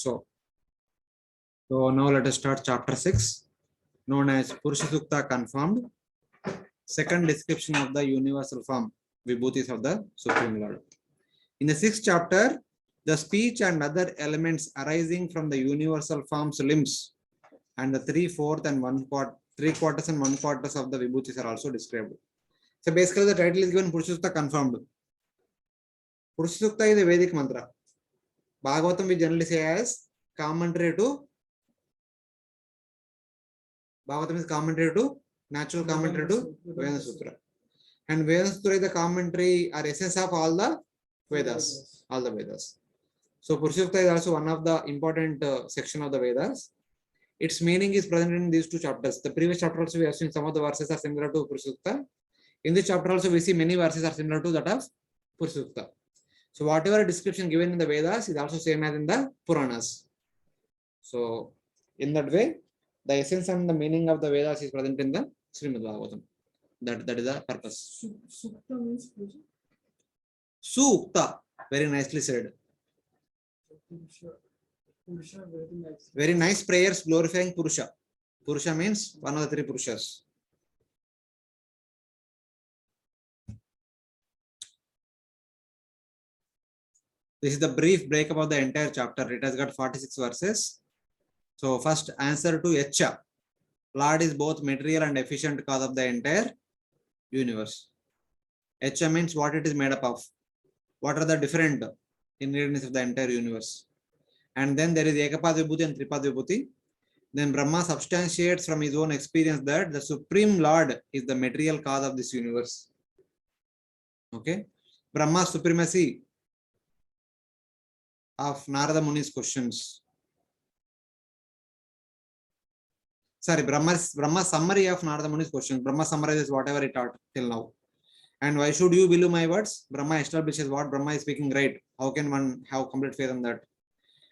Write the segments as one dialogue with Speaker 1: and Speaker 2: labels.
Speaker 1: So now let us start chapter 6, known as Purusha Sukta confirmed. Second description of the universal form, Vibhutis of the Supreme Lord. In the 6th chapter, the speech and other elements arising from the universal form's limbs and the 3/4 and 1/4, 3/4 and 1/4 of the Vibhutis are also described. So basically the title is given Purusha Sukta confirmed. Purusha Sukta is a Vedic mantra. Bhagavatam we generally say as commentary to Bhagavatam is commentary to natural commentary to Veda Sutra. And Veda Sutra is the commentary or essence of all the Vedas. All the Vedas. So Purusha Sukta is also one of the important section of the Vedas. Its meaning is present in these two chapters. The previous chapter also we have seen some of the verses are similar to Purusha Sukta. In this chapter also we see many verses are similar to that of Purusha Sukta. So whatever description given in the Vedas is also same as in the Puranas. So in that way, the essence and the meaning of the Vedas is present in the Srimad Bhagavatam. That is the purpose.
Speaker 2: Sukta means Purusha.
Speaker 1: Sukta, very nicely said.
Speaker 2: Purusha, very nice.
Speaker 1: Very nice prayers glorifying Purusha. Purusha means one of the three Purushas. This is the brief breakup of the entire chapter. It has got 46 verses. So first answer to Yacha. Lord is both material and efficient cause of the entire universe. Yacha means what it is made up of. What are the different ingredients of the entire universe. And then there is Ekapad Vibhuti and Tripad Vibhuti. Then Brahma substantiates from his own experience that the Supreme Lord is the material cause of this universe. Okay. Brahma's supremacy of Narada Muni's questions. Sorry, Brahma's summary of Narada Muni's questions. Brahma summarizes whatever he taught till now. And why should you believe my words? Brahma establishes what Brahma is speaking right. How can one have complete faith in that?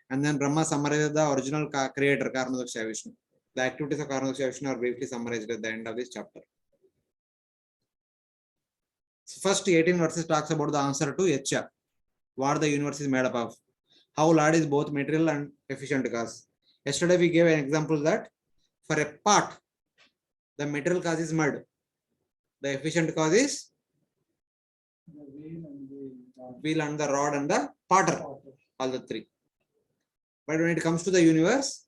Speaker 1: And then Brahma summarizes the original creator, Karmadakshaya Vishnu. The activities of Karmadakshaya Vishnu are briefly summarized at the end of this chapter. First 18 verses talks about the answer to Yacha. What the universe is made up of. How Lord is both material and efficient cause. Yesterday we gave an example that for a pot, the material cause is mud. The efficient cause is
Speaker 2: The
Speaker 1: wheel and the rod and the potter. All the three. But when it comes to the universe,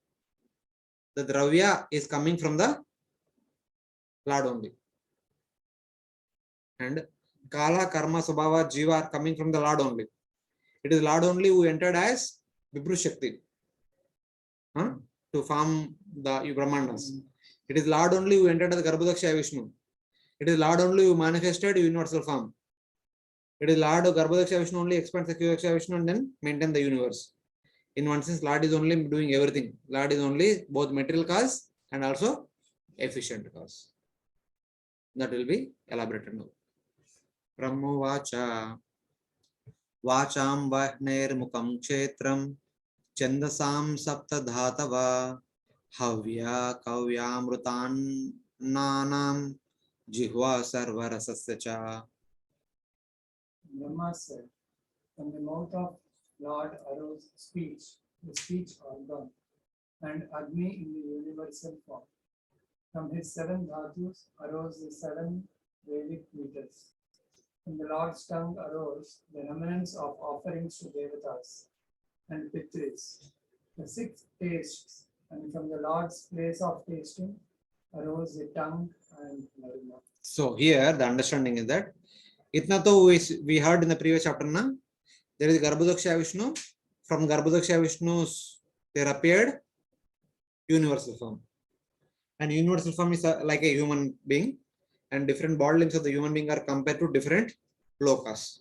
Speaker 1: the Dravya is coming from the Lord only. And Kala, Karma, Subhava, Jiva are coming from the Lord only. It is Lord only who entered as Vibhu Shakti to form the Brahmandas. It is Lord only who entered as Garbhodakshaya Vishnu. It is Lord only who manifested universal form. It is Lord of Garbhodakshaya Vishnu only expands the Kyudakshaya Vishnu and then maintain the universe. In one sense, Lord is only doing everything. Lord is only both material cause and also efficient cause. That will be elaborated now. Brahmo Vacha Vacham Vahner Mukam Kshetram Chandasam Sapta Dhatava Havya Kavyamrutan Nanam Jihva Sarvarasasya.
Speaker 2: Brahma said, from the mouth of Lord arose speech, the speech organ, and Agni in the universal form. From his 7 dhatus arose the 7 Vedic meters. From the Lord's tongue arose the remnants of offerings to Devatas and Pitris, the 6 tastes, and from the Lord's place of tasting arose the tongue and Naruma.
Speaker 1: So here the understanding is that Itna to we heard in the previous chapter na, there is Garbhodakshaya Vishnu. From Garbhodakshaya Vishnu's there appeared universal form. And universal form is like a human being, and different body limbs of the human being are compared to different lokas.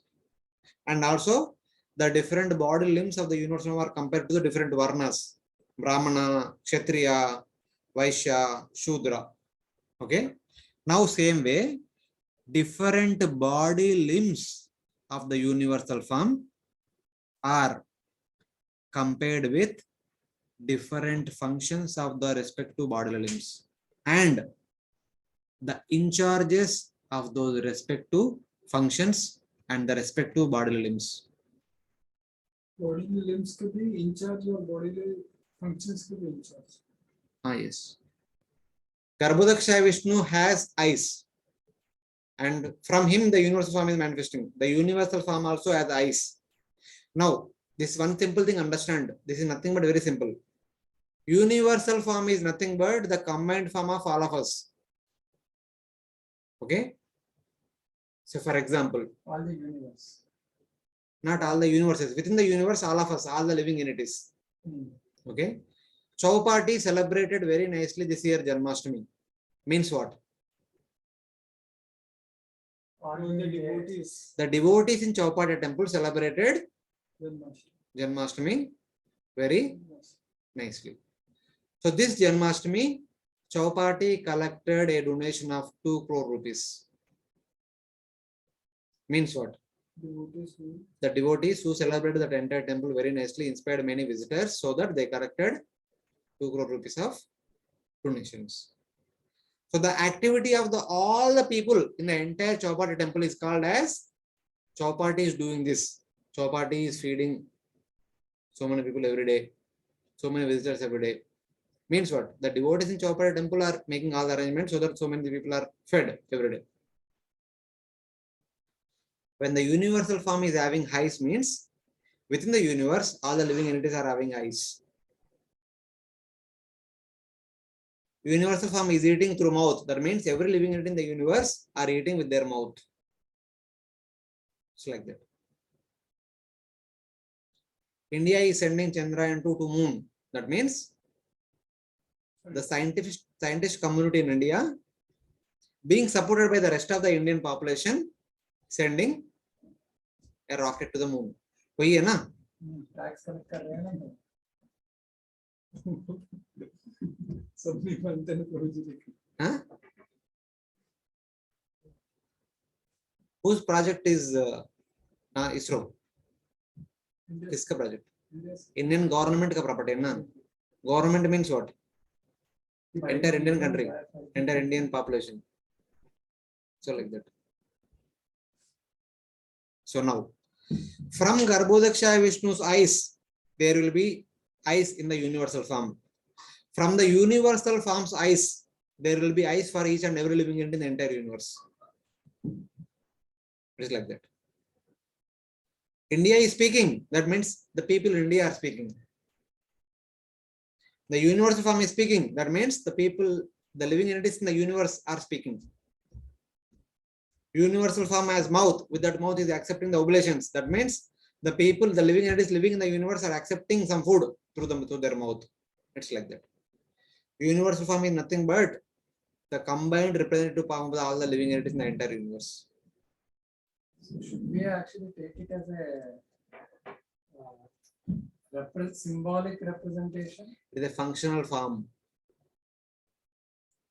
Speaker 1: And also the different body limbs of the universal form are compared to the different varnas. Brahmana, Kshatriya, Vaishya, Shudra. Okay. Now same way, different body limbs of the universal form are compared with different functions of the respective bodily limbs and the in charges of those respective functions and the respective bodily limbs.
Speaker 2: bodily limbs could be in charge or bodily functions could be in charge.
Speaker 1: Yes. Garbhodaksha Vishnu has eyes. And from him, the universal form is manifesting. The universal form also has eyes. Now, this one simple thing, understand. This is nothing but very simple. Universal form is nothing but the combined form of all of us. Okay? So, for example,
Speaker 2: All the universe.
Speaker 1: not all the universes. Within the universe, all of us, all the living entities. Okay? Chowpatty celebrated very nicely this year Janmashtami. Means what?
Speaker 2: All the devotees.
Speaker 1: The devotees in Chowpatty temple celebrated Janmashtami very nicely. So this Janmashtami, Chowpatty collected a donation of 2 crore rupees. Means what? The devotees who celebrated the entire temple very nicely inspired many visitors so that they collected 2 crore rupees of donations. So the activity of all the people in the entire Chowpatty temple is called as Chowpatty is doing this. Chowpatty is feeding so many people every day, so many visitors every day. Means what? The devotees in Chowpatty temple are making all the arrangements so that so many people are fed every day. When the universal form is having eyes, means within the universe, all the living entities are having eyes. Universal form is eating through mouth. That means every living entity in the universe are eating with their mouth. It's like that. India is sending Chandrayaan-2 to moon. That means the scientist community in India, being supported by the rest of the Indian population, sending a rocket to the moon. वही है ना?
Speaker 2: Tax collect कर रहे हैं ना. सबने बनते हैं project.
Speaker 1: Huh? Whose project is ISRO? किसका project? Indian government का property है ना? Government means what? Entire Indian country, entire Indian population. So like that. So now, from Garbhodaksha Vishnu's eyes, there will be eyes in the universal form. From the universal form's eyes, there will be eyes for each and every living entity in the entire universe. It is like that. India is speaking. That means the people in India are speaking. The universal form is speaking. That means the people, the living entities in the universe are speaking. Universal form has mouth. With that mouth is accepting the oblations. That means the people, the living entities living in the universe are accepting some food through their mouth. It's like that. Universal form is nothing but the combined representative form of all the living entities in the entire universe.
Speaker 2: So should we actually take it as a symbolic representation?
Speaker 1: It is a functional form.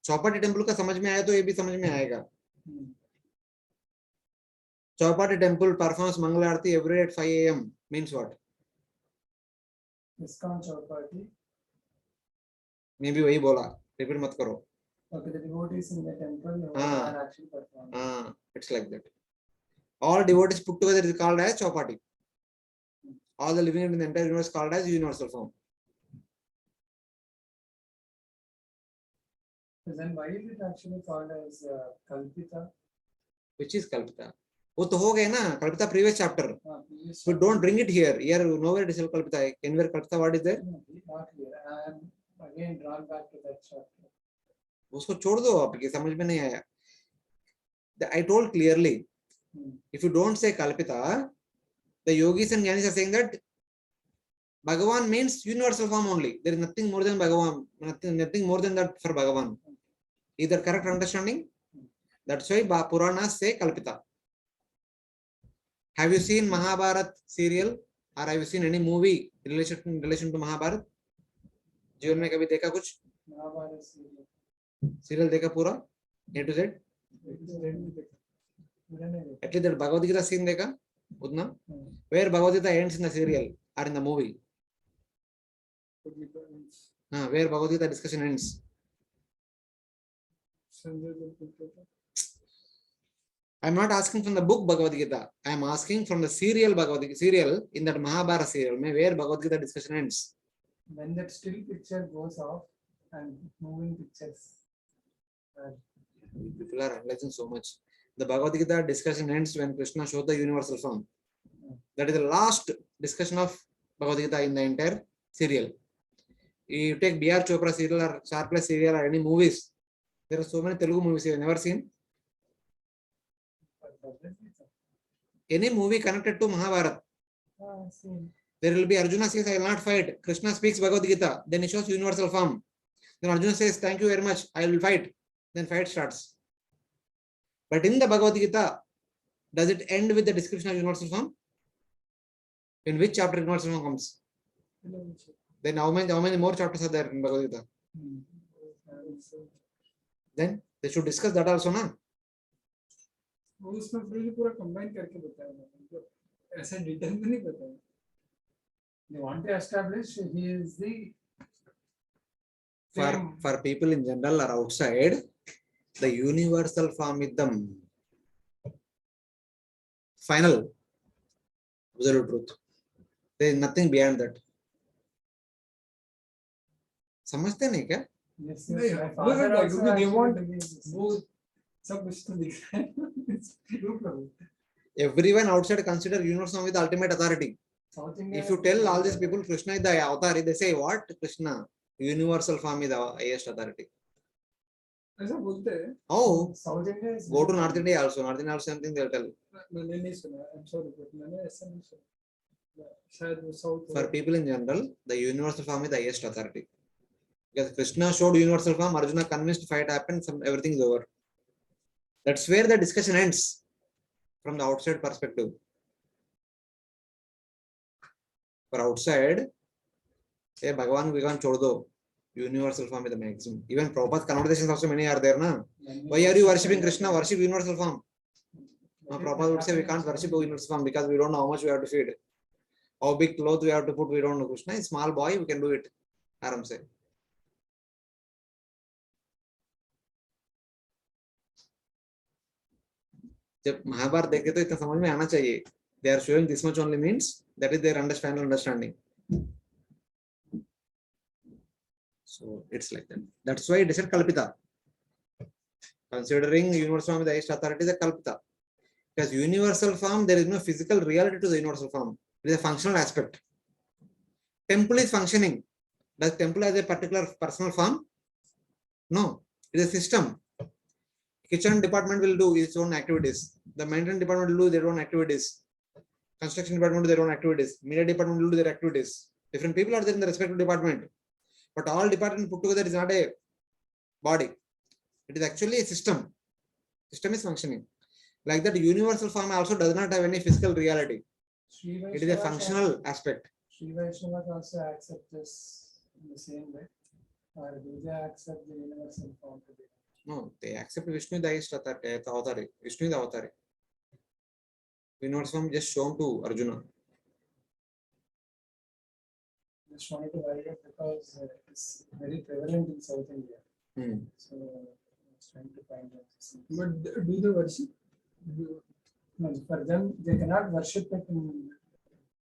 Speaker 1: Chowpatty temple का समझ में आया तो ये भी समझ में आएगा. Chowpatty temple performs Mangal Aarati every day at 5 a.m. means what?
Speaker 2: ISKCON Chowpatty.
Speaker 1: Maybe वही बोला. Repeat मत करो.
Speaker 2: Okay, the devotees in the temple are actually performing.
Speaker 1: It's like that. All devotees put together is called as Chowpatty. All the living in the entire universe called as universal form.
Speaker 2: Then why is it actually called as Kalpita?
Speaker 1: Which is Kalpita? वो तो हो गया ना. Kalpita previous chapter. So don't bring it here. Here nowhere it is Kalpita. Anywhere Kalpita, what is there?
Speaker 2: Not here. I am again drawn back to that chapter.
Speaker 1: उसको छोड़ दो आपके समझ में नहीं आया. I told clearly. If you don't say Kalpita, the yogis and jnanis are saying that Bhagavan means universal form only. There is nothing more than Bhagavan, nothing more than that for Bhagavan. Is that correct understanding? That's why Puranas say Kalpita. Have you seen Mahabharat serial or have you seen any movie in relation to Mahabharat? जीवन में कभी देखा कुछ?
Speaker 2: Mahabharat
Speaker 1: serial देखा पूरा? A to Z? At least that Bhagavad Gita scene देखा? उतना? Where Bhagavad Gita ends in the serial or in the movie? Where Bhagavad Gita discussion ends? I'm not asking from the book Bhagavad Gita. I am asking from the serial Bhagavad Gita, serial in that Mahabharata serial, where Bhagavad Gita discussion ends.
Speaker 2: When that still picture goes off and moving pictures.
Speaker 1: People are analyzing so much. The Bhagavad Gita discussion ends when Krishna shows the universal form. That is the last discussion of Bhagavad Gita in the entire serial. You take B.R. Chopra serial or Star Plus serial or any movies. There are so many Telugu movies you have never seen. Any movie connected to Mahabharata. There will be Arjuna says, I will not fight. Krishna speaks Bhagavad Gita. Then he shows universal form. Then Arjuna says, thank you very much. I will fight. Then fight starts. But in the Bhagavad Gita, does it end with the description of universal form? In which chapter universal form comes? Then how many more chapters are there in Bhagavad Gita? Then they should discuss that also, na?
Speaker 2: उसमें पूरा combine करके बताया मतलब ऐसा detail में नहीं बताया. They want to establish he is the
Speaker 1: For people in general or outside, the universal form is the final absolute truth. There is nothing beyond that. समझते नहीं क्या?
Speaker 2: Yes, my father also they want वो सब कुछ तो दिख रहा है.
Speaker 1: Everyone outside consider universal with the ultimate authority. If you tell all these people Krishna is the authority, they say what? Krishna, universal form is the highest authority.
Speaker 2: ऐसा बोलते हैं.
Speaker 1: Oh,
Speaker 2: South India is
Speaker 1: go to North India also. North India also something they'll tell.
Speaker 2: मैंने नहीं सुना. I'm sorry, but मैंने ऐसा नहीं सुना. शायद वो South.
Speaker 1: For people in general, the universal form is the highest authority. Because Krishna showed universal form, Arjuna convinced fight happened, everything is over. That's where the discussion ends from the outside perspective. For outside, hey Bhagavan, we can't chodo. Universal form is the maximum. Even Prabhupada's conversations also many are there, na? Why are you worshipping Krishna? Worship universal form. Now Prabhupada would say we can't worship universal form because we don't know how much we have to feed. How big clothes we have to put, we don't know. Krishna is small boy, we can do it. Aram say. जब महाभारत देखे तो इतना समझ में आना चाहिए. They are showing this much only means that is their understanding. So it's like that. That's why it is Kalpita. Considering universal form is the highest authority, is a Kalpita. Because universal form, there is no physical reality to the universal form. It is a functional aspect. Temple is functioning. Does temple have a particular personal form? No. It is a system. Kitchen department will do its own activities. The maintenance department will do their own activities. Construction department will do their own activities. Media department will do their activities. Different people are there in the respective department. But all departments put together is not a body. It is actually a system. System is functioning. Like that, universal form also does not have any physical reality. It is a functional aspect.
Speaker 2: Sri Vaishnavas also accept this in the same way. Or do they accept the universal form to be?
Speaker 1: No, they accept Vishnu is the highest authority. Vishnu is the authority. Universal form just shown to Arjuna.
Speaker 2: Just wanted to validate because it's very prevalent in South India. So I was trying to find out. But do they worship? No, for them, they cannot worship it in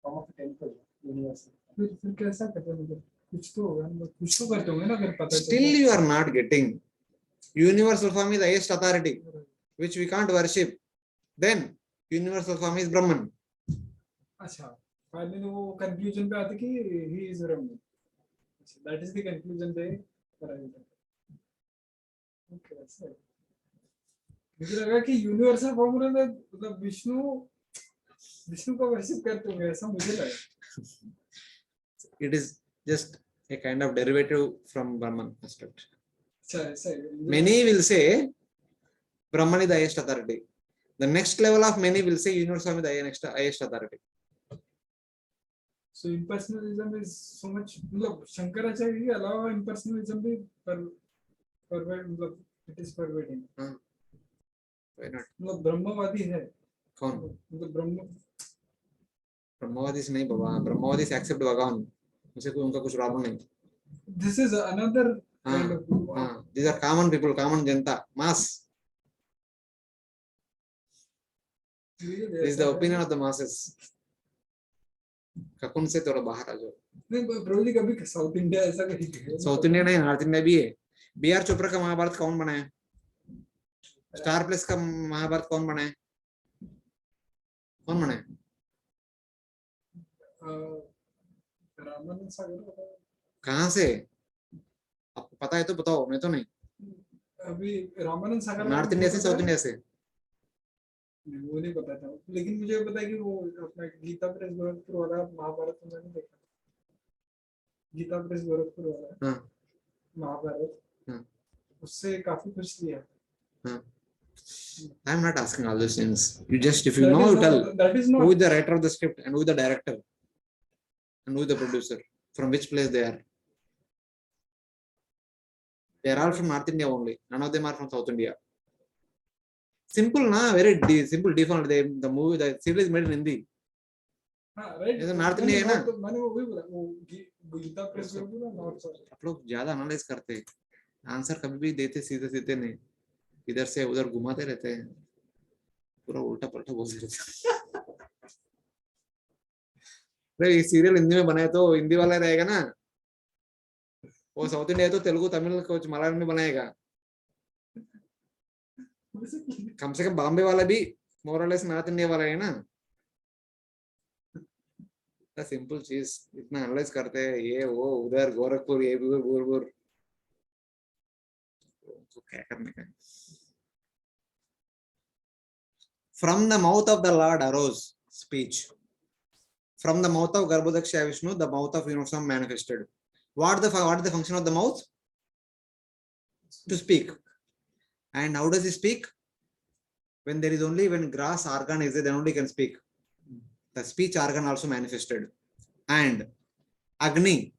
Speaker 2: form of a temple. Universal. फिर कैसा करते हैं मतलब कुछ तो करते होंगे ना अगर पता.
Speaker 1: Still you are not getting. Universal form is the highest authority, which we can't worship. Then universal form is Brahman.
Speaker 2: अच्छा, finally वो conclusion पे आते कि he is Brahman. That is the conclusion they arrived at. Okay, that's it. मुझे लगा कि universal form में मतलब विष्णु को worship करते होंगे ऐसा मुझे लगा.
Speaker 1: It is just a kind of derivative from Brahman aspect. Many will say Brahman is the highest authority. The next level of many will say universal is the highest authority.
Speaker 2: So impersonalism is so much. मतलब शंकराचार्य के अलावा impersonalism भी मतलब it is pervading.
Speaker 1: Why not?
Speaker 2: मतलब ब्रह्मवादी है.
Speaker 1: कौन?
Speaker 2: मतलब
Speaker 1: ब्रह्मवादी से नहीं बाबा. ब्रह्मवादी से accept भगवान. उनसे कोई उनका कुछ प्रॉब्लम नहीं.
Speaker 2: This is another kind of.
Speaker 1: These are common people, common Janata, mass. This is the opinion of the masses. ककुन से थोड़ा बाहर आ जाओ.
Speaker 2: नहीं प्रभु जी कभी साउथ इंडिया ऐसा कहीं है?
Speaker 1: साउथ इंडिया नहीं, नॉर्थ इंडिया भी है. बी आर चोपड़ा का महाभारत कौन बनाया? स्टार प्लस का महाभारत कौन बनाया? कौन बनाया?
Speaker 2: रामानंद सागर
Speaker 1: कहाँ से? आपको पता है तो बताओ, मैं तो नहीं.
Speaker 2: अभी रामानंद सागर
Speaker 1: नॉर्थ इंडिया से, साउथ इंडिया से?
Speaker 2: वो नहीं पता था, लेकिन मुझे पता है कि वो अपना गीता प्रेस गोरखपुर वाला महाभारत तो मैंने देखा. गीता प्रेस गोरखपुर वाला
Speaker 1: हाँ
Speaker 2: महाभारत,
Speaker 1: हाँ.
Speaker 2: उससे काफी कुछ लिया.
Speaker 1: हाँ. I am not asking all these things. You just, if you
Speaker 2: That
Speaker 1: know,
Speaker 2: is
Speaker 1: you
Speaker 2: not-
Speaker 1: tell
Speaker 2: that is not
Speaker 1: who is the writer of the script and who is the director and who is the producer, from which place they are. They are all from North India only. None of them are from South India. Simple, na? Very simple default. The movie, the series made in Hindi.
Speaker 2: हाँ right.
Speaker 1: ये तो north India है ना.
Speaker 2: मैंने वो वही बोला, वो गीता प्रेस गोरखपुर ना नॉर्थ साउथ.
Speaker 1: आप लोग ज्यादा एनालाइज करते हैं, आंसर कभी भी देते सीधे सीधे नहीं, इधर से उधर घुमाते रहते हैं, पूरा उल्टा पलटा बोलते रहते हैं. ये सीरियल हिंदी में बनाए तो हिंदी वाला रहेगा ना, वो साउथ इंडिया तो तेलुगु तमिल कुछ मलयालम में बनाएगा. कम से कम बॉम्बे वाला भी मोरलेस नॉर्थ इंडिया वाला है ना. सिंपल चीज इतना एनालाइज करते हैं, ये वो उधर गोरखपुर, ये भी गोरखपुर, तो क्या करने का. From the mouth of the Lord arose speech. From the mouth of Garbhodaksha Vishnu, the mouth of universal manifested. What is the function of the mouth? To speak. And how does he speak? When there is only, when grass organ is there, then only can speak. The speech organ also manifested. And Agni,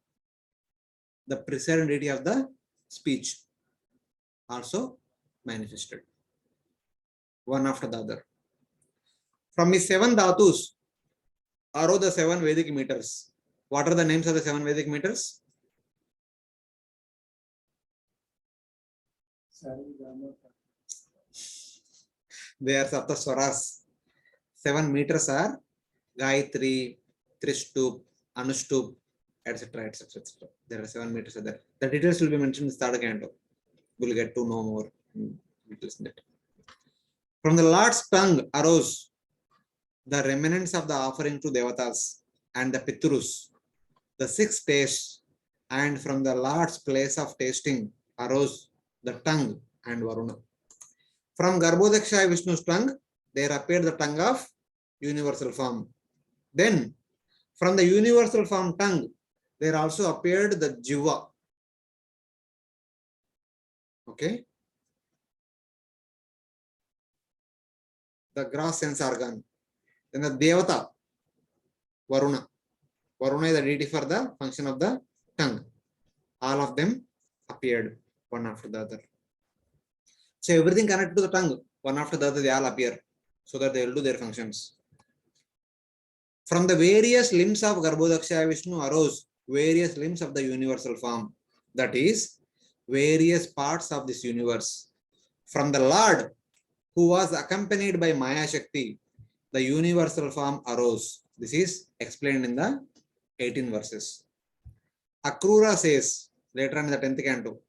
Speaker 1: the precedent deity of the speech, also manifested. One after the other. From his 7 dhatus arose the 7 Vedic meters. What are the names of the 7 Vedic meters? They are Sapta Swaras. 7 meters are Gayatri, Trishtup, Anushtup, etc. etc. etc. There are 7 meters there. The details will be mentioned in the third canto. We'll get to know more details in that. From the Lord's tongue arose the remnants of the offering to Devatas and the Pitrus, the 6 tastes, and from the Lord's place of tasting arose the tongue and Varuna. From Garbhodaksha Vishnu's tongue, there appeared the tongue of universal form. Then, from the universal form tongue, there also appeared the Jiva. Okay? The gross sense organ. Then the Devata, Varuna. Varuna is the deity for the function of the tongue. All of them appeared one after the other. So everything connected to the tongue, one after the other, they all appear so that they will do their functions. From the various limbs of Garbhodaksha Vishnu arose various limbs of the universal form. That is, various parts of this universe. From the Lord, who was accompanied by Maya Shakti, the universal form arose. This is explained in the 18 verses. Akrura says, later in the 10th canto,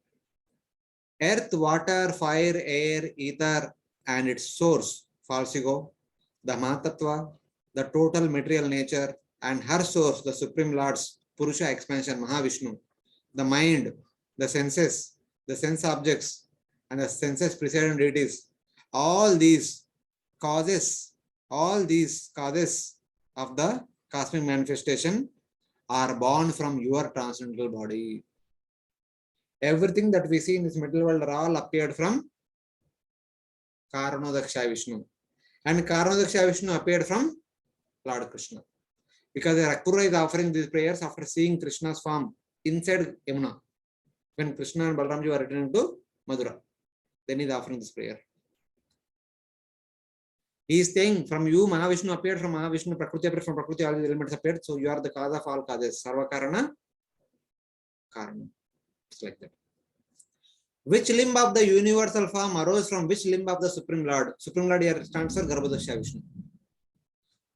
Speaker 1: earth, water, fire, air, ether, and its source, false ego, the Mahatattva, the total material nature, and her source, the Supreme Lord's Purusha expansion, Mahavishnu, the mind, the senses, the sense objects, and the senses precedent deities, all these causes of the cosmic manifestation are born from your transcendental body. Everything that we see in this material world are all appeared from Karanodaksha Vishnu. And Karanodaksha Vishnu appeared from Lord Krishna. Because Akrura is offering these prayers after seeing Krishna's form inside Yamuna. When Krishna and Balaramji were returning to Madura, then he is offering this prayer. He is saying, from you, Mahavishnu appeared, from Mahavishnu, Prakriti appeared, from Prakriti, all these elements appeared. So you are the cause of all causes. Sarva Karana, Karana. It's like that. Which limb of the universal form arose from which limb of the Supreme Lord? Supreme Lord here stands for Garbhodaksha Vishnu.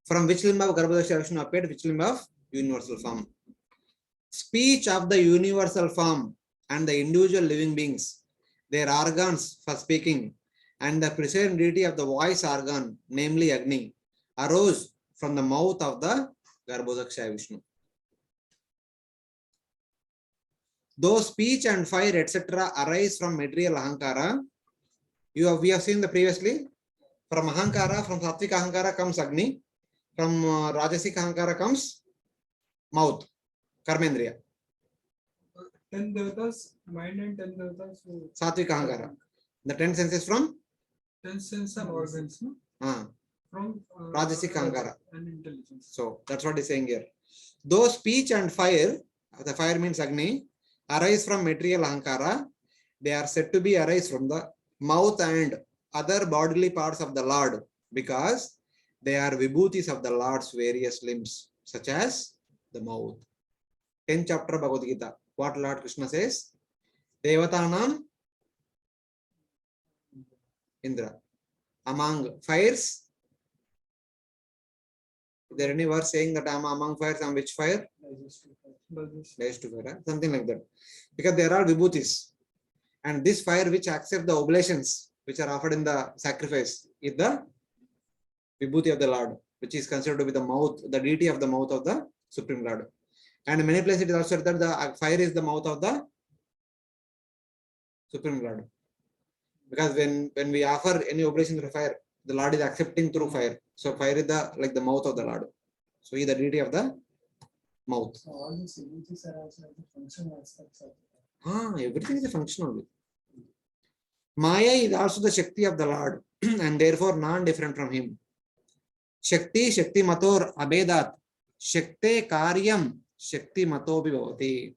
Speaker 1: From which limb of Garbhodaksha Vishnu appeared? Which limb of universal form? Speech of the universal form and the individual living beings, their organs for speaking, and the presiding deity of the voice organ, namely Agni, arose from the mouth of the Garbhodaksha Vishnu. Though speech and fire, etc., arise from material Ahankara, we have seen the previously. From Ahankara, from Satvik Ahankara comes Agni. From Rajasik Ahankara comes mouth, Karmendriya.
Speaker 2: 10 devatas, mind and 10 devatas.
Speaker 1: Satvik Ahankara. The 10 senses from?
Speaker 2: 10 sense and organs, no? From
Speaker 1: Rajasik Ahankara.
Speaker 2: And intelligence.
Speaker 1: So that's what he's saying here. Though speech and fire, the fire means Agni, arise from material Ahankara, they are said to be arise from the mouth and other bodily parts of the Lord, because they are vibhutis of the Lord's various limbs, such as the mouth. 10th chapter Bhagavad Gita. What Lord Krishna says? Devatanam Indra. Among fires, is there any verse saying that I am among fires? On which fire? Digestive fire, something like that. Because they are all vibhutis. And this fire which accept the oblations which are offered in the sacrifice is the vibhuti of the Lord, which is considered to be the mouth, the deity of the mouth of the Supreme Lord. And in many places it is also said that the fire is the mouth of the Supreme Lord. Because when we offer any oblation through fire, the Lord is accepting through fire. So fire is the mouth of the Lord. So he is the deity of the mouth.
Speaker 2: So all these vibhutis are also the functional aspects of
Speaker 1: everything is a function only. Maya is also the Shakti of the Lord and therefore non-different from him. Shakti, Shakti Mator Abhedat, Shakti Karyam, Shakti Mato Bhavati.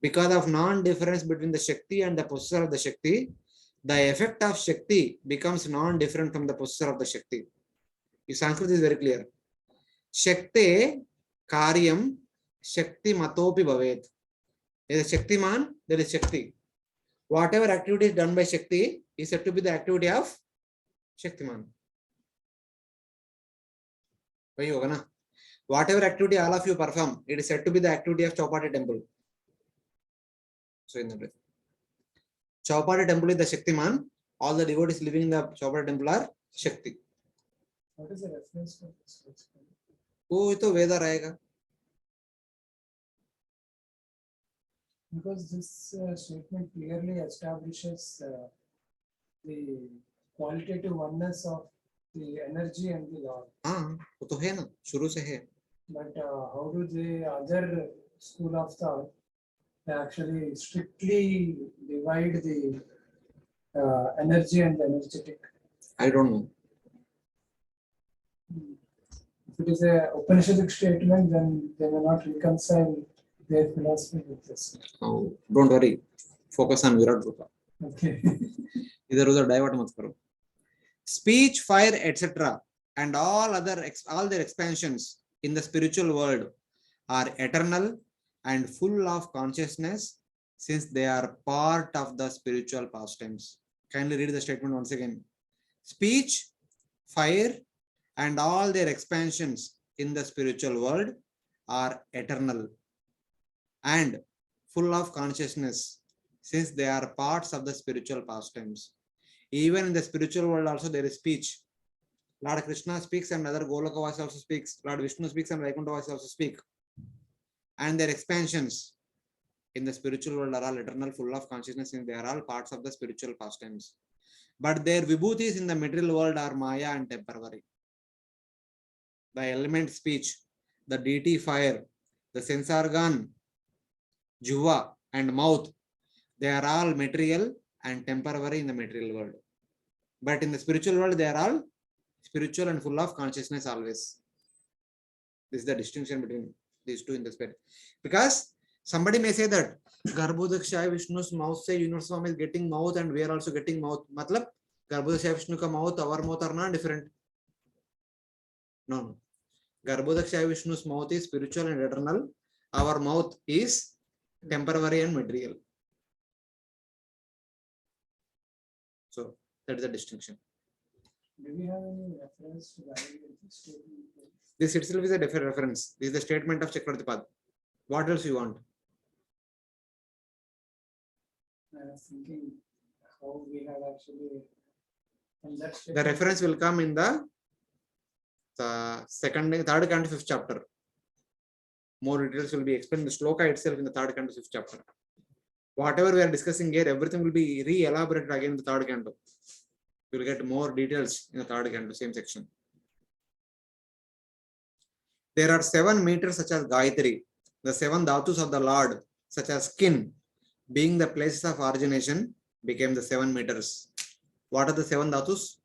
Speaker 1: Because of non-difference between the Shakti and the possessor of the Shakti, the effect of Shakti becomes non-different from the possessor of the Shakti. Sanskrit is very clear. Shakti Karyam, Shakti Matopi Bhavet. There is a Shaktiman, there is Shakti. Whatever activity is done by Shakti is said to be the activity of Shaktiman. Whatever activity all of you perform, it is said to be the activity of Chowpatty temple. So in that way, Chowpatty temple is the Shaktiman. All the devotees living in the Chowpatty temple are Shakti.
Speaker 2: What is the reference for this?
Speaker 1: Oh, it is Veda rahega.
Speaker 2: Because this statement clearly establishes the qualitative oneness of the energy and the Lord.
Speaker 1: वो तो है ना, शुरू से है.
Speaker 2: But how do the other school of thought they actually strictly divide the energy and the energetic?
Speaker 1: I don't know.
Speaker 2: If it is a Upanishadic statement, then they may not reconcile their philosophy with this.
Speaker 1: Oh, don't worry. Focus on Virat Rupa.
Speaker 2: Okay.
Speaker 1: इधर उधर divert मत करो. Speech, fire, etc. and all their expansions in the spiritual world are eternal and full of consciousness, since they are part of the spiritual pastimes. Kindly read the statement once again. Speech, fire, and all their expansions in the spiritual world are eternal and full of consciousness, since they are parts of the spiritual pastimes. Even in the spiritual world also there is speech. Lord Krishna speaks and other Goloka voice also speaks. Lord Vishnu speaks and Vaikuntha voice also speak. And their expansions in the spiritual world are all eternal, full of consciousness, and they are all parts of the spiritual pastimes. But their vibhutis in the material world are Maya and temporary. The element speech, the deity fire, the sense organ, Juva and mouth, they are all material and temporary in the material world. But in the spiritual world, they are all spiritual and full of consciousness always. This is the distinction between these two in the spirit. Because somebody may say that Garbhodaksha Vishnu's mouth say universal form is getting mouth and we are also getting mouth. Matlab, Garbhodaksha Vishnu ka mouth, our mouth are not different. No. Garbhodaksha Vishnu's mouth is spiritual and eternal. Our mouth is temporary and material. So that is the distinction.
Speaker 2: Do we have any reference to validate this statement?
Speaker 1: This itself is a different reference. This is the statement of Chakravarti Pad. What else you want?
Speaker 2: I was thinking how we have actually. And that
Speaker 1: The
Speaker 2: statement-
Speaker 1: reference will come in the third and fifth chapter. More details will be explained in the sloka itself in the third and fifth chapter. Whatever we are discussing here, everything will be re-elaborated again in the third canto. You will get more details in the third canto, same section. There are 7 meters such as Gayatri, the 7 dhatus of the Lord, such as skin, being the places of origination, became the 7 meters. What are the 7 dhatus?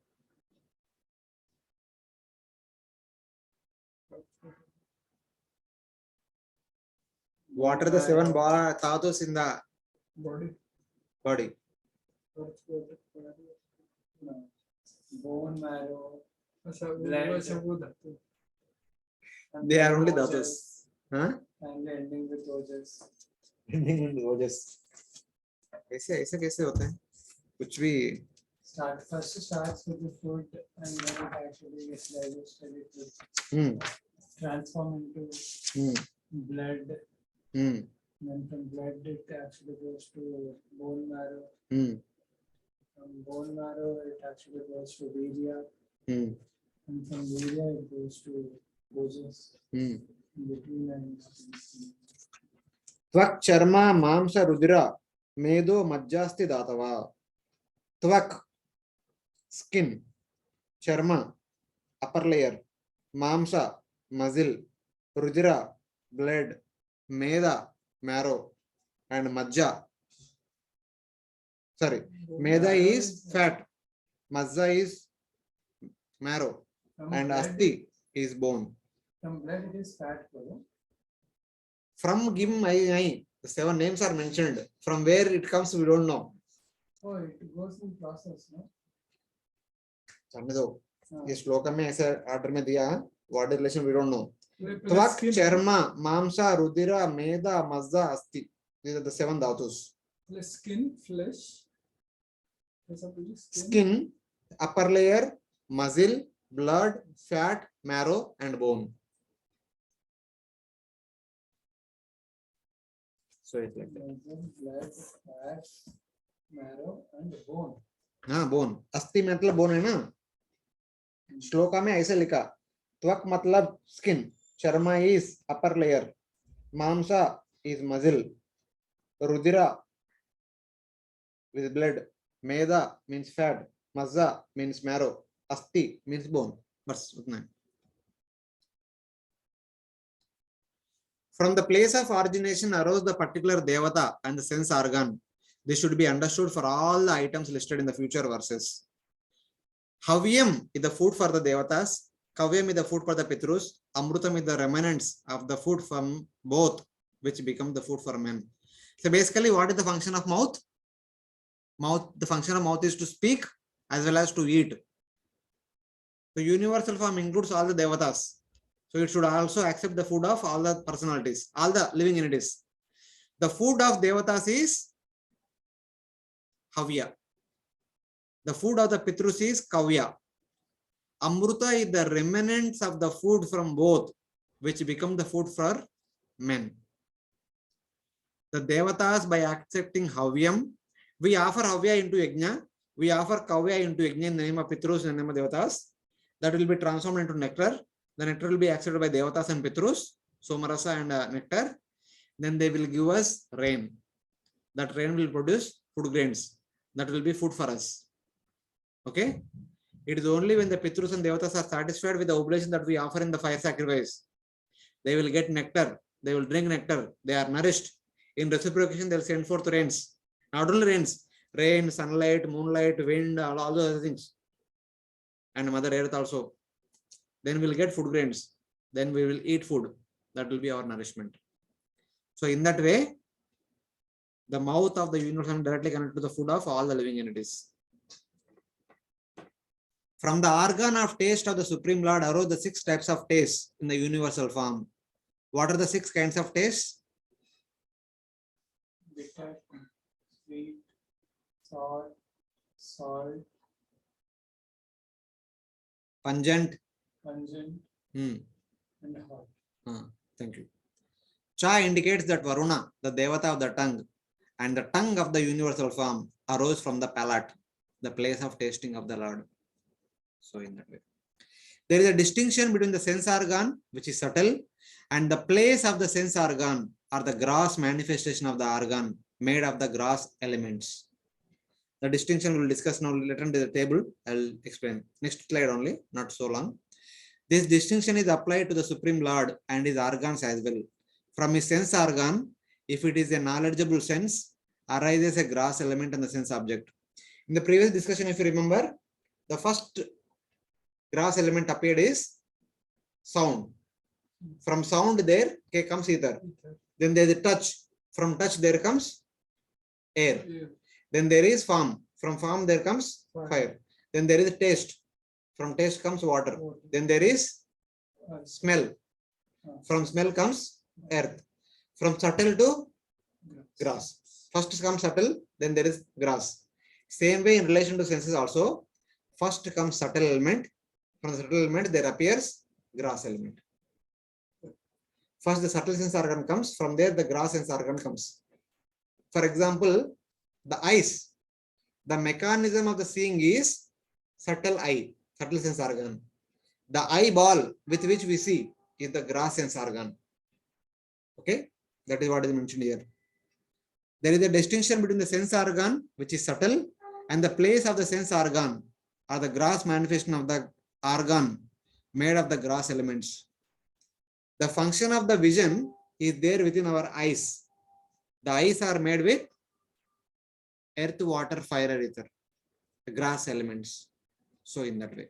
Speaker 1: What are the 7 dhatus in the
Speaker 2: Body.
Speaker 1: body?
Speaker 2: No. Bone marrow. And
Speaker 1: They are only
Speaker 2: ojas,
Speaker 1: dhatus. Huh?
Speaker 2: And ending with ojas.
Speaker 1: ऐसे कैसे होता है? कुछ भी
Speaker 2: First starts with the food and then it actually gets digested. It will transform into blood. Then from blood it actually goes to bone marrow. From bone marrow it actually goes to virya. And from virya it goes to ojas. In between and
Speaker 1: त्वक् चर्म मांस रुधिर मेदो मज्जास्ति धातवा. त्वक् skin, charma upper layer, mamsa muscle, rudira blood, meda marrow, and majja. Sorry, meda is fat, majja is marrow, and asti is bone.
Speaker 2: From blood it is fat.
Speaker 1: From Gim I, the 7 names are mentioned. From where it comes, we don't know.
Speaker 2: Oh, it goes in process, no?
Speaker 1: समझ दो ये श्लोक में ऐसे order में दिया what relation we don't know. त्वक चर्म मांस रुधिर मेद मज्जा अस्ति. These are the 7 dhatus.
Speaker 2: Skin, flesh.
Speaker 1: Skin, upper layer, muscle, blood, fat, marrow, and bone. So it's like that.
Speaker 2: Blood, fat, marrow, and bone.
Speaker 1: हाँ bone. अस्थि मतलब bone है ना. श्लोका में ऐसे लिखा. त्वक मतलब skin, चर्मा is upper layer, मांसा is muscle, rudira with blood, meda means fat, mazza means marrow, asti means bone. बस उतना है. From the place of origination arose the particular devata and the sense organ. This should be understood for all the items listed in the future verses. Havyam is the food for the devatas, Kavyam is the food for the Pitrus, Amrutam is the remnants of the food from both, which become the food for men. So basically, what is the function of mouth? The function of mouth is to speak as well as to eat. The universal form includes all the devatas. So it should also accept the food of all the personalities, all the living entities. The food of devatas is Havya. The food of the Pitrus is Kavya. Amruta is the remnants of the food from both, which become the food for men. The devatas, by accepting Havyam, we offer Havya into Yajna, we offer Kavya into Yajna in the name of Pitrus and the name of devatas. That will be transformed into nectar. The nectar will be accepted by devatas and Pitrus, Somarasa and nectar. Then they will give us rain. That rain will produce food grains. That will be food for us. Okay? It is only when the Pitrus and Devatas are satisfied with the oblation that we offer in the fire sacrifice. They will get nectar. They will drink nectar. They are nourished. In reciprocation, they will send forth rains. Not only rains, rain, sunlight, moonlight, wind, all those other things. And Mother Earth also. Then we will get food grains. Then we will eat food. That will be our nourishment. So in that way, the mouth of the universe is directly connected to the food of all the living entities. From the organ of taste of the Supreme Lord arose the 6 types of taste in the universal form. What are the 6 kinds of taste?
Speaker 2: Bitter, sweet, sour, salt,
Speaker 1: pungent.
Speaker 2: pungent,
Speaker 1: Hmm.
Speaker 2: and hot.
Speaker 1: Thank you. Cha indicates that Varuna, the devata of the tongue, and the tongue of the universal form arose from the palate, the place of tasting of the Lord. So in that way, there is a distinction between the sense organ, which is subtle, and the place of the sense organ or the gross manifestation of the organ made of the gross elements. The distinction we'll discuss now later into the table. I'll explain. Next slide only, not so long. This distinction is applied to the Supreme Lord and his organs as well. From his sense organ, if it is a knowledgeable sense, arises a gross element in the sense object. In the previous discussion, if you remember, the first gross element appeared is sound. From sound there comes ether. Then there is a touch. From touch there comes air. Then there is form. From form there comes fire. Then there is a taste. From taste comes water. Then there is smell. From smell comes earth. From subtle to grass. First comes subtle, then there is grass. Same way in relation to senses also. First comes subtle element. From the subtle element there appears grass element. First the subtle sense organ comes. From there the grass sense organ comes. For example, the eyes. The mechanism of the seeing is subtle eye, subtle sense organ. The eyeball with which we see is the grass sense organ. Okay, that is what is mentioned here. There is a distinction between the sense organ, which is subtle, and the place of the sense organ or the gross manifestation of the organ made of the gross elements. The function of the vision is there within our eyes. The eyes are made with earth, water, fire, ether, the grass elements. So in that way.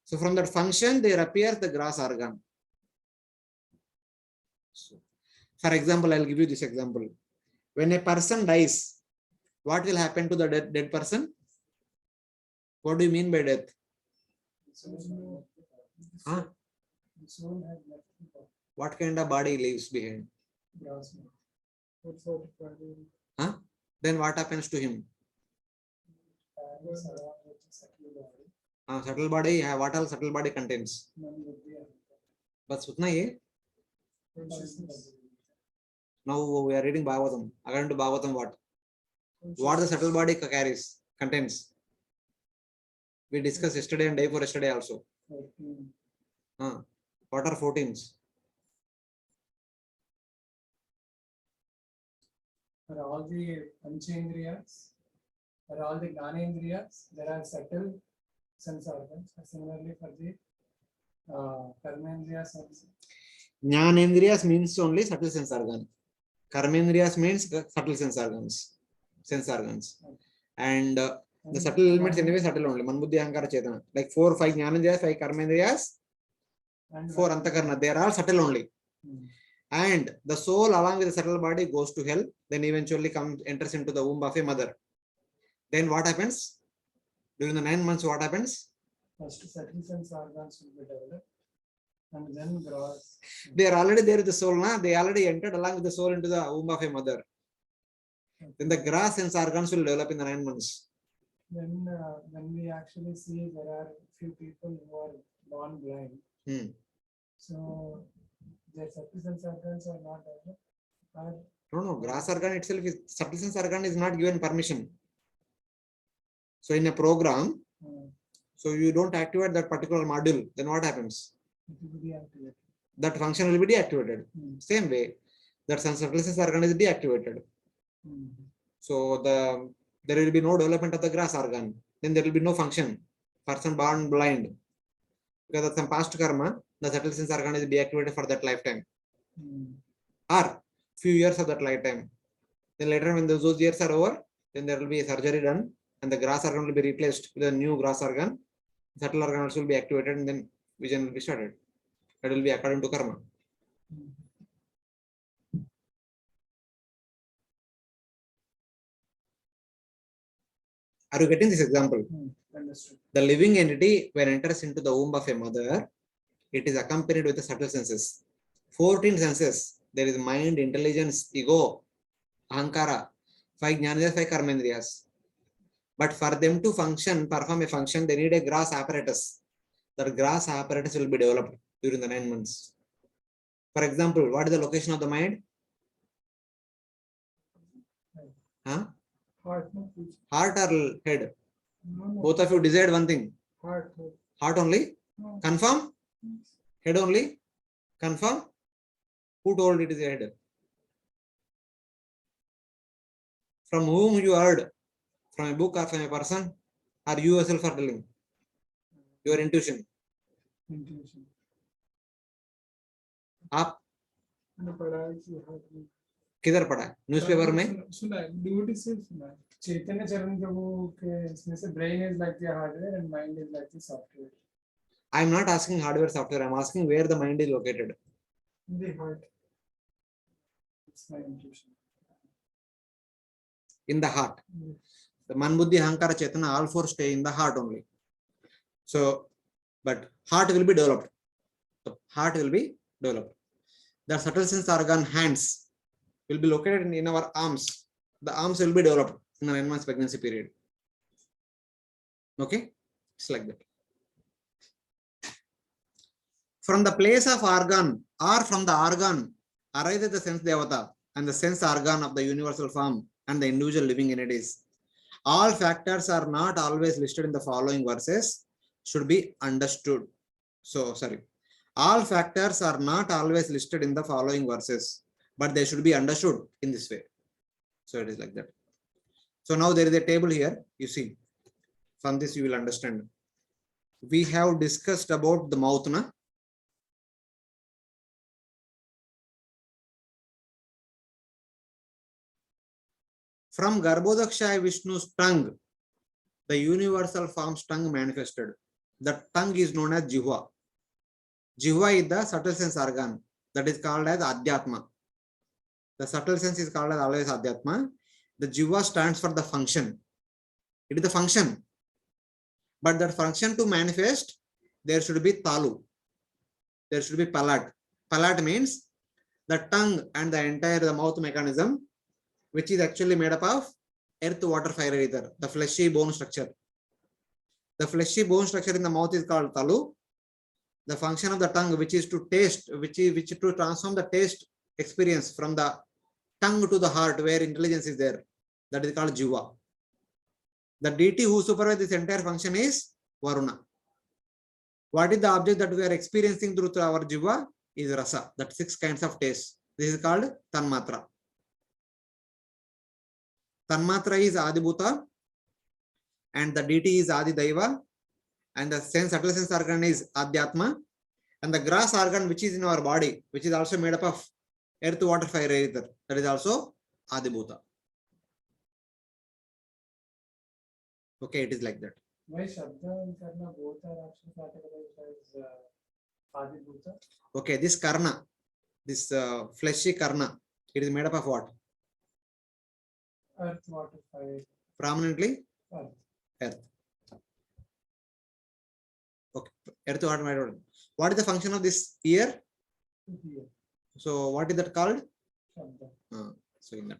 Speaker 1: So from that function, there appears the grass organ. So, for example, I'll give you this example. When a person dies, what will happen to the dead person? What do you mean by death? Huh? What kind of body leaves behind? Huh? Then what happens to him? Subtle body. What all subtle body contains? But Sutna ye? Now we are reading Bhagavatam. According to Bhagavatam, what? What the subtle body carries, contains? We discussed yesterday and day before yesterday also. What are 14s?
Speaker 2: For all the Panchendriyas, for all the Jnanendriyas, there are subtle sense organs. Similarly, for the Karmendriyas also.
Speaker 1: Jnanendriyas means only subtle sense organ. Karmendriyas means subtle sense organs. And the subtle elements anyway subtle only. Manbuddhi Ahankara Chetana. Like 4, 5 Jnanendriyas, 5 Karmendriyas, 4 Antakarna. They are all subtle only. And the soul along with the subtle body goes to hell. Then eventually enters into the womb of a mother. Then what happens? During the 9 months, what happens?
Speaker 2: First, subtle sense organs will be developed. And then gross.
Speaker 1: They are already there with the soul. They already entered along with the soul into the womb of a mother. Then the grass sense organs will develop in the 9 months.
Speaker 2: Then when we actually see there are few people who are born blind. So their subtle sense organs are not developed.
Speaker 1: No. Grass organ itself is subtle sense organ is not given permission. So in a program, so you don't activate that particular module, then what happens?
Speaker 2: It will be deactivated.
Speaker 1: That function will be deactivated. Same way, that subtle sense organ is deactivated. So there will be no development of the grass organ. Then there will be no function. Person born blind. Because of some past karma, the subtle sense organ is deactivated for that lifetime. Or few years of that lifetime. Then later when those years are over, then there will be a surgery done and the grass organ will be replaced with a new grass organ. Subtle organ also will be activated and then vision will be started. That will be according to karma. Are you getting this example?
Speaker 2: Understood.
Speaker 1: The living entity, when enters into the womb of a mother, it is accompanied with the subtle senses. 14 senses. There is mind, intelligence, ego, ahankara, 5 jnanendriyas, 5 karmendriyas. But for them to function, perform a function, they need a grass apparatus. that grass apparatus will be developed during the 9 months. For example, what is the location of the mind? Huh?
Speaker 2: Heart, no, please.
Speaker 1: Heart or head?
Speaker 2: No, no.
Speaker 1: Both of you decide one thing.
Speaker 2: Heart, no.
Speaker 1: Heart only?
Speaker 2: No.
Speaker 1: Confirm? Head only? Confirm? Who told it is a head? From whom you heard? From a book or from a person? Or you yourself are telling? Your intuition.
Speaker 2: Intuition.
Speaker 1: आप
Speaker 2: मैंने पढ़ा है कि heart में
Speaker 1: किधर पढ़ा है? Newspaper में?
Speaker 2: सुना है, डिवोटी से सुना है। चैतन्य चरण प्रभु के इसमें से brain is like the hardware and mind is like the software.
Speaker 1: I am not asking hardware software. I am asking where the mind is located.
Speaker 2: In the heart. It's my intuition.
Speaker 1: In the heart.
Speaker 2: Yes.
Speaker 1: The man, buddhi, ahankara, chetana, all four stay in the heart only. So, but heart will be developed. The heart will be developed. The subtle sense organ hands will be located in our arms. The arms will be developed in the 9 months pregnancy period. Okay, it's like that. From the place of organ or from the organ arises the sense devata and the sense organ of the universal form and the individual living entities. All factors are not always listed in the following verses, should be understood. So, sorry. All factors are not always listed in the following verses, but they should be understood in this way. So it is like that. So now there is a table here, you see. From this you will understand. We have discussed about the mouth, na? From Garbhodakshaya Vishnu's tongue, the universal form's tongue manifested. The tongue is known as Jihva. Jihva is the subtle sense organ that is called as Adhyatma. The subtle sense is called as always Adhyatma. The Jihva stands for the function. It is the function. But that function to manifest, there should be Talu. There should be Palat. Palat means the tongue and the entire mouth mechanism, which is actually made up of earth, water, fire, ether, the fleshy bone structure. The fleshy bone structure in the mouth is called Talu. The function of the tongue, which is to taste, which to transform the taste experience from the tongue to the heart, where intelligence is there, that is called Jiva. The deity who supervises this entire function is Varuna. What is the object that we are experiencing through our Jiva? Is Rasa, that 6 kinds of taste. This is called Tanmatra. Tanmatra is Adibhuta, and the deity is Adi Daiva, and the subtle sense organ is Adhyatma, and the gross organ which is in our body, which is also made up of earth, water, fire, ether, that is also Adibhuta. Okay, it is like that.
Speaker 2: Why Shabda Karna both are actually categorized as Adibhuta?
Speaker 1: Okay, this Karna, this fleshy Karna, it is made up of what?
Speaker 2: Earth, water, fire.
Speaker 1: Prominently?
Speaker 2: Earth.
Speaker 1: Earth. Okay, earth, water, fire. What is the function of this ear?
Speaker 2: Here.
Speaker 1: So, what is that called?
Speaker 2: Shabda.
Speaker 1: So, in that.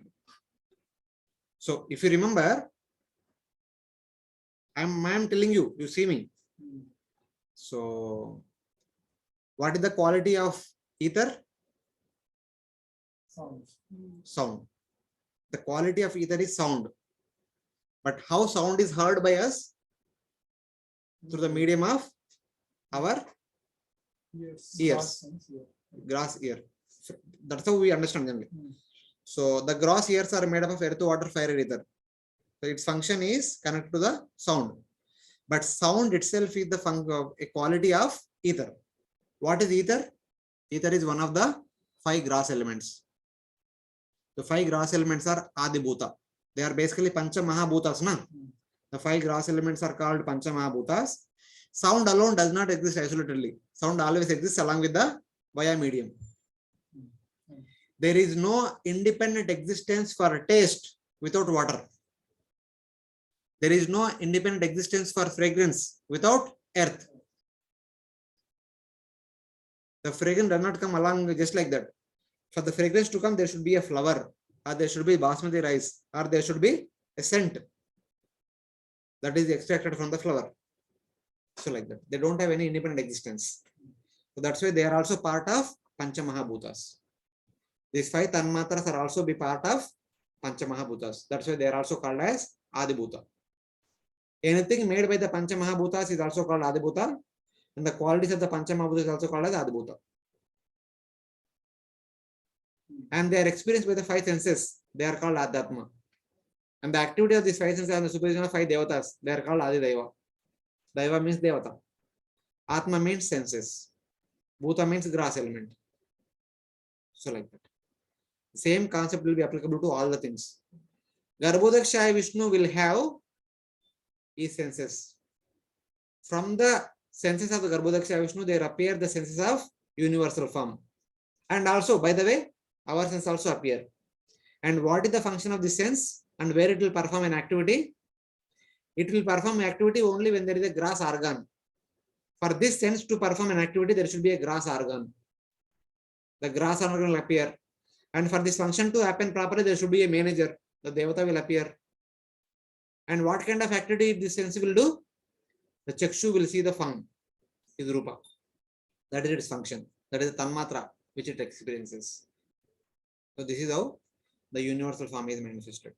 Speaker 1: So, if you remember, I'm telling you, you see me. So, what is the quality of ether?
Speaker 2: Sound.
Speaker 1: Sound. The quality of ether is sound. But how sound is heard by us? Through the medium of our
Speaker 2: Yes.
Speaker 1: ears. Grass ear. That's how we understand them. So the gross ears are made up of earth, water, fire, ether. So its function is connected to the sound. But sound itself is the a quality of ether. What is ether? Ether is one of the 5 gross elements. The 5 gross elements are Adibhuta. They are basically Pancha Mahabhutas. Na? The 5 gross elements are called Pancha Mahabhutas. Sound alone does not exist isolatedly. Sound always exists along with the via medium. There is no independent existence for taste without water. There is no independent existence for fragrance without earth. The fragrance does not come along just like that. For the fragrance to come, there should be a flower, or there should be basmati rice, or there should be a scent that is extracted from the flower. So like that, they don't have any independent existence. So that's why they are also part of Panchamahabhutas. These 5 Tanmatras are also be part of Panchamahabhutas. That's why they are also called as Adibhuta. Anything made by the Panchamahabhutas is also called Adibhuta, and the qualities of the Panchamahabhutas is also called as Adibhuta. And they are experienced by the 5 senses. They are called Adhyatma. And the activity of these 5 senses and the supervision of 5 devatas, they are called Adidaiva. Daiva means devata. Atma means senses. Bhuta means grass element. So like that. Same concept will be applicable to all the things. Garbhodakshaya Vishnu will have his senses. From the senses of the Garbhodakshaya Vishnu, there appear the senses of universal form. And also, by the way, our sense also appear. And what is the function of this sense and where it will perform an activity? It will perform activity only when there is a grass organ. For this sense to perform an activity, there should be a grass organ. The grass organ will appear. And for this function to happen properly, there should be a manager. The devata will appear. And what kind of activity this sense will do? The chakshu will see the form, is rupa. That is its function. That is the tanmatra which it experiences. So this is how the universal form is manifested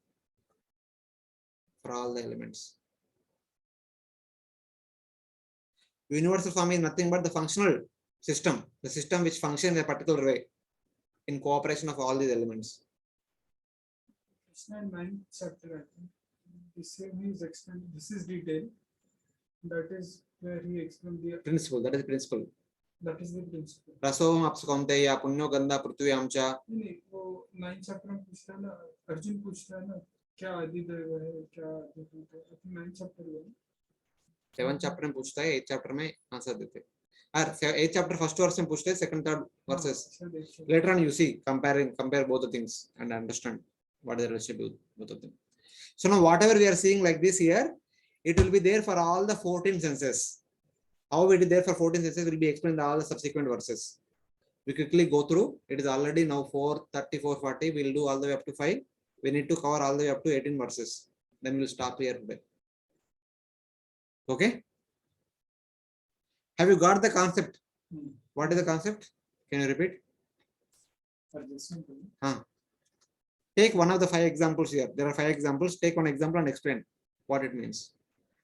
Speaker 1: for all the elements. Universal form is nothing but the functional system, the system which functions in a particular way in cooperation of all these elements.
Speaker 2: Krishna in 9th chapter, I think. This is explained. This is detail. That is where he explained the
Speaker 1: Principle, that is the principle.
Speaker 2: that is the principle.
Speaker 1: Rasoham apsukamteya punyo gandha prithvyam cha.
Speaker 2: नहीं वो 9th chapter में पूछता है ना, अर्जुन पूछता है ना क्या आदिदेव है क्या आदिभूत है, I think 9th chapter में
Speaker 1: 7th chapter में पूछता है, 8th chapter में आंसर देते हैं. और 8th chapter first verse में पूछते हैं, 2nd 3rd verses. Later on you see, compare both the things and understand what is the relationship with both of them. So now whatever we are seeing like this here, it will be there for all the 14 senses. How it is there for 14 senses will be explained in all the subsequent verses. We quickly go through. It is already now 4:30, 4:40. We'll do all the way up to 5. We need to cover all the way up to 18 verses. Then we'll stop here today. Okay? Have you got the concept? What is the concept? Can you repeat?
Speaker 2: for this one.
Speaker 1: Take one of the 5 examples here. There are 5 examples. Take one example and explain what it means.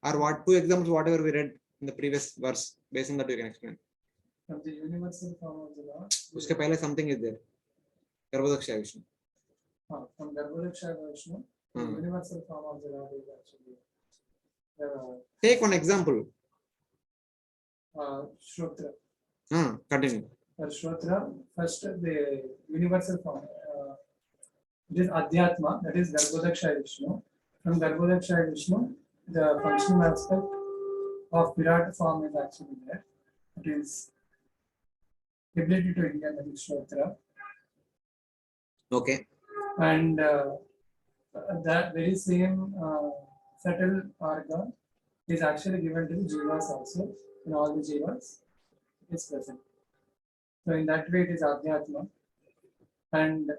Speaker 1: Or what 2 examples, whatever we read in the previous verse. Based on that, you can explain.
Speaker 2: From the universal form of the Lord.
Speaker 1: उसके पहले something is there. Garbhodakshaya Vishnu.
Speaker 2: From Garbhodakshaya Vishnu, the universal form of the Lord is actually
Speaker 1: Take one example.
Speaker 2: Shrotra.
Speaker 1: Continue.
Speaker 2: For Shrotra, first the universal form. It is Adhyatma, that is Garbhodakshaya Vishnu. From Garbhodakshaya Vishnu, the functional aspect of Virat form is actually there. It is ability to inhale, that is Shrotra.
Speaker 1: Okay.
Speaker 2: And that very same subtle organ is actually given to the jivas also. In all the jivas, it's present. So in that way, it is Adhyatma. And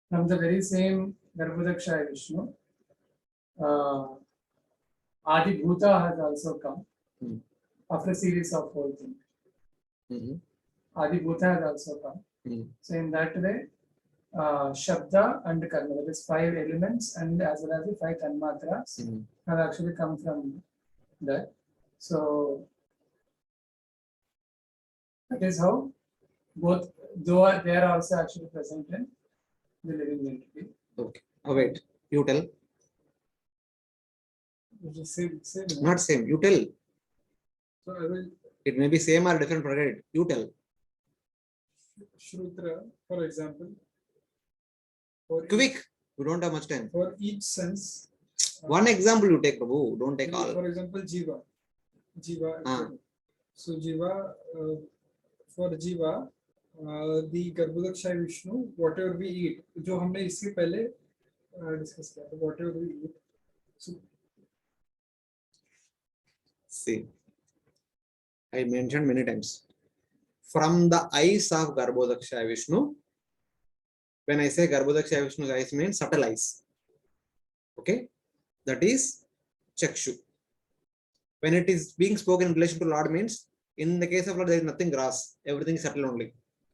Speaker 2: from the very same Garbhodakshaya Vishnu, Adibhuta has also come after a series of whole things. Adibhuta has also come. So in that way, Shabda and Karma, that is 5 elements and as well as the 5 Tanmatras have actually come from that. So that is how both, though they are also actually present in the living entity.
Speaker 1: Okay. Oh, wait. You tell.
Speaker 2: It is same.
Speaker 1: Not same. You tell.
Speaker 2: So I will.
Speaker 1: It may be same or different product. You tell.
Speaker 2: Shrutra, for example.
Speaker 1: Quick. We don't have much time.
Speaker 2: For each sense.
Speaker 1: One example you take, Prabhu. Don't take all.
Speaker 2: For example, Jiva. So Jiva, for Jiva, the Garbhodakshaya Vishnu, whatever we eat, जो हमने इसके पहले discuss किया था, whatever we eat. So,
Speaker 1: see, I mentioned many times. From the eyes of Garbhodakshaya Vishnu, when I say Garbhodakshaya Vishnu's eyes means subtle eyes. Okay, that is Chakshu. when it is being spoken in relation to Lord means, in the case of Lord, there is nothing gross, everything is subtle only.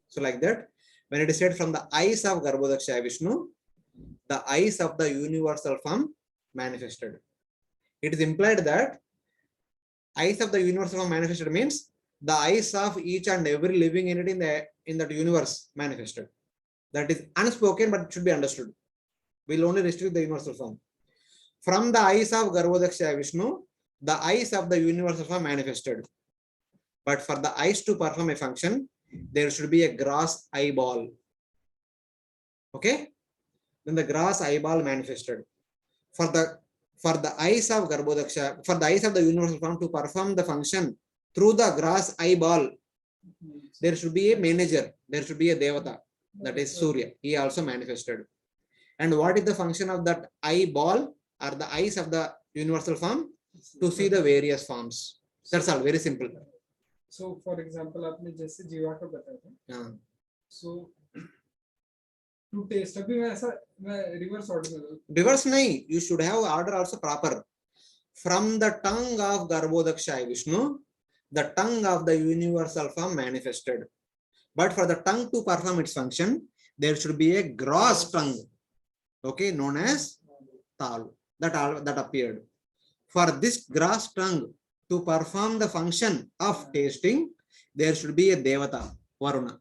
Speaker 1: So like that, when it is said from the eyes of Garbhodakshaya Vishnu, the eyes of the universal form manifested. It is implied that eyes of the universal form manifested means the eyes of each and every living entity in that universe manifested. That is unspoken, but it should be understood. We'll only restrict the universal form. From the eyes of Garbhodakshaya Vishnu, the eyes of the universal form manifested. But for the eyes to perform a function, there should be a gross eyeball. Okay? Then the gross eyeball manifested. For the eyes of Garbhodakshaya, for the eyes of the universal form to perform the function through the gross eyeball, there should be a manager, there should be a Devata, that is Surya. He also manifested. And what is the function of that eyeball or the eyes of the universal form? To see the various forms. That's all, very simple.
Speaker 3: So, for example, आपने जैसे जीवा का बताया था. So, to taste. अभी मैं ऐसा reverse order.
Speaker 1: Reverse नहीं. You should have order also proper. From the tongue of Garbhodakshaya Vishnu, the tongue of the universal form manifested. But for the tongue to perform its function, there should be a gross tongue, okay, known as Tal, that appeared. For this gross tongue to perform the function of tasting, there should be a Devata, Varuna.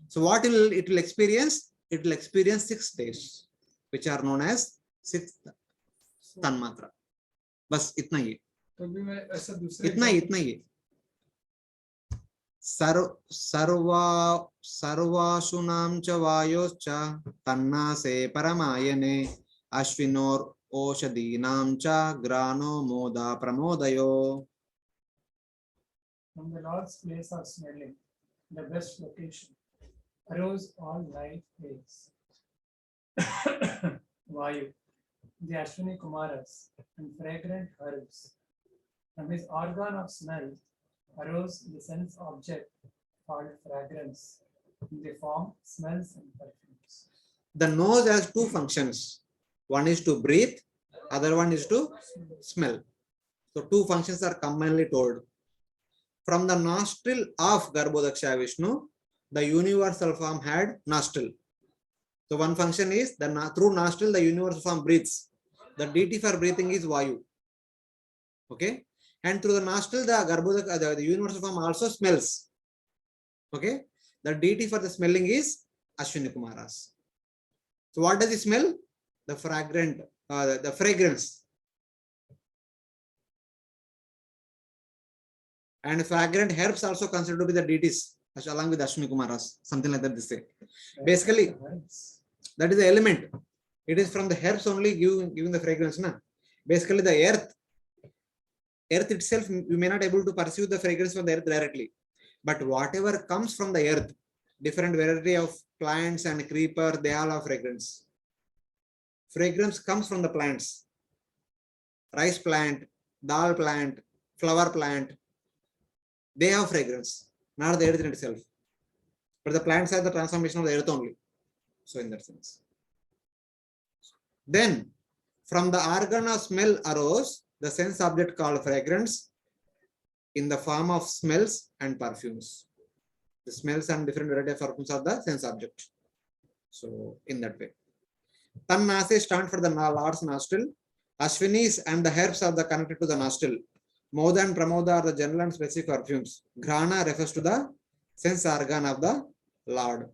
Speaker 1: So what it will experience? It will experience 6 tastes, which are known as 6 Tanmatra. बस इतना ही.
Speaker 3: तो भी मैं ऐसा दूसरे
Speaker 1: इतना ही. सर्वासु नाम च वायोश्च तन्नासे परमायने अश्विनोर ओषधीनां च ग्रानो मोदा प्रमोदयो.
Speaker 2: From the Lord's place of smelling, the best location, arose all life waves. Vayu, the Ashwini Kumaras, and fragrant herbs. From his organ of smell arose the sense object called fragrance, in the form smells and perfumes.
Speaker 1: The nose has 2 functions. One is to breathe, other one is to smell. So 2 functions are commonly told. From the nostril of Garbhodakshaya Vishnu, the universal form had nostril. So one function is through nostril the universal form breathes. The deity for breathing is Vayu. Okay, and through the nostril the universal form also smells. Okay, the deity for the smelling is Ashwini Kumaras. So what does it smell? The fragrant, the fragrance. And fragrant herbs also considered to be the deities along with Ashwini Kumaras, something like that they say. Basically, that is the element. It is from the herbs only giving the fragrance. Na? Basically, the earth itself, you may not able to perceive the fragrance from the earth directly. But whatever comes from the earth, different variety of plants and creeper, they all have fragrance. Fragrance comes from the plants. Rice plant, dal plant, flower plant, they have fragrance, not the earth in itself. But the plants are the transformation of the earth only. So in that sense. Then, from the organ of smell arose the sense object called fragrance in the form of smells and perfumes. The smells and different variety of perfumes are the sense object. So in that way. Tannase stand for the Lord's nostril. Ashwinis and the herbs are the connected to the nostril. Moda and Pramoda are the general and specific perfumes. Grana refers to the sense organ of the Lord.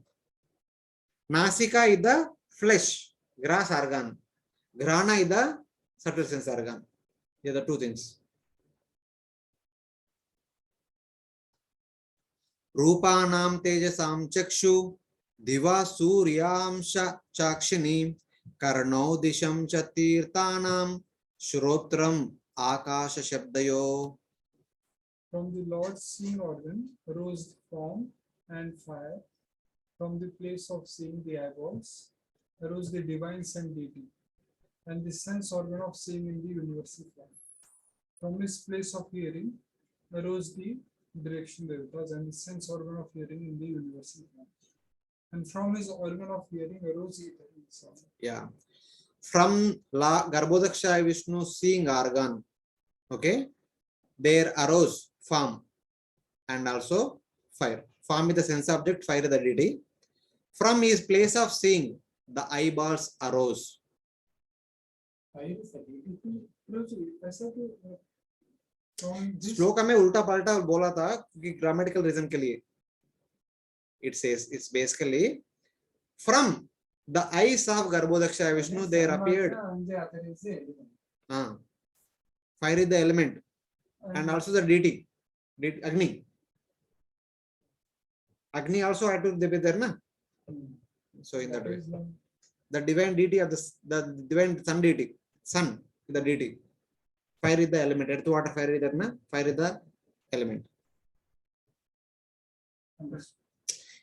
Speaker 1: Nasika is the flesh, grass organ. Grana is the subtle sense organ. These are the 2 things. Rupanam tejasam chakshu diva suryam chakshini karnau disham chatirtanam shrotram akasha shabdayo.
Speaker 3: From the Lord's seeing organ arose form and fire. From the place of seeing the eyeballs arose the divine sun deity, and the sense organ of seeing in the universal form. From his place of hearing arose the direction devatas and the sense organ of hearing in the universal form. And from his organ of hearing arose the eternal sound.
Speaker 1: Yeah. From Garbhodakshaya Vishnu seeing organ, okay, there arose form and also fire. Form is the sense object, fire is the deity. From his place of seeing, the eyeballs arose.
Speaker 2: Fire is the deity.
Speaker 3: No, जी, ऐसा तो from this
Speaker 1: श्लोक में उल्टा पलटा बोला था कि grammatical reason के लिए. It says it's basically from the eyes of Garbhodaksha Vishnu there appeared.
Speaker 2: And the other is the element.
Speaker 1: Fire is the element and also the deity, Agni. Agni also had to be there, na? So in that way, the divine deity of the divine sun deity, sun is the deity. Fire is the element. Earth, water, fire is there, na? Fire is the element.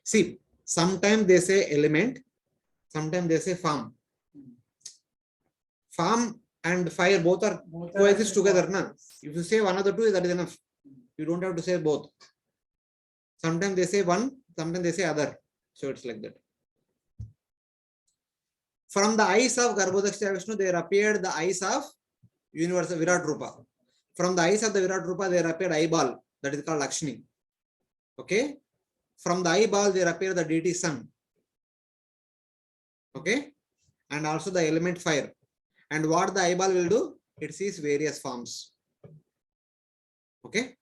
Speaker 1: See, sometimes they say element, sometimes they say form. Form and fire both are coexist together, na? If you say one of the two, that is enough. You don't have to say both. Sometimes they say one, sometimes they say other. So it's like that. From the eyes of Garbhodaksha Vishnu, there appeared the eyes of universal Virat Rupa. From the eyes of the Virat Rupa, there appeared eyeball, that is called Lakshmi. Okay? From the eyeball, there appeared the deity sun. Okay? And also the element fire. And what the eyeball will do? It sees various forms. Okay?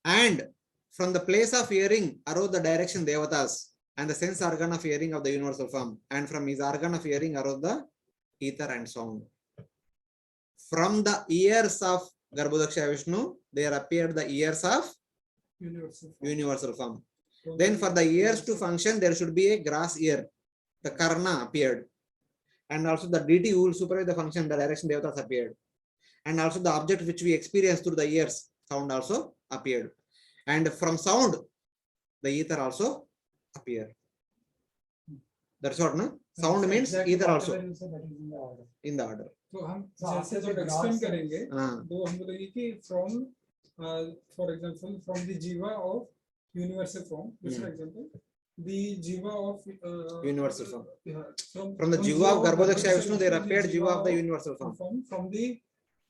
Speaker 1: And from the place of hearing arose the direction devatas and the sense organ of hearing of the universal form. And from his organ of hearing arose the ether and sound. From the ears of Garbhodaksha Vishnu, there appeared the ears of universal form. Then for the ears to function, there should be a grass ear. The Karna appeared. And also the deity who will supervise the function, the direction devatas appeared. And also the object which we experience through the ears, sound also appeared. And from sound, the ether also appeared. That's what, no? Sound means ether also in the order.
Speaker 3: तो हम
Speaker 2: So
Speaker 3: जैसे
Speaker 2: after
Speaker 3: जब
Speaker 2: the
Speaker 3: explain
Speaker 2: grass
Speaker 3: करेंगे
Speaker 1: हाँ,
Speaker 3: तो हम बोलेंगे कि from for example from the jiva of universal form, for example the jiva of
Speaker 1: universal form.
Speaker 3: yeah,
Speaker 1: From the jiva of Garbhodaksha Vishnu, there appeared jiva of the universal form.
Speaker 3: from the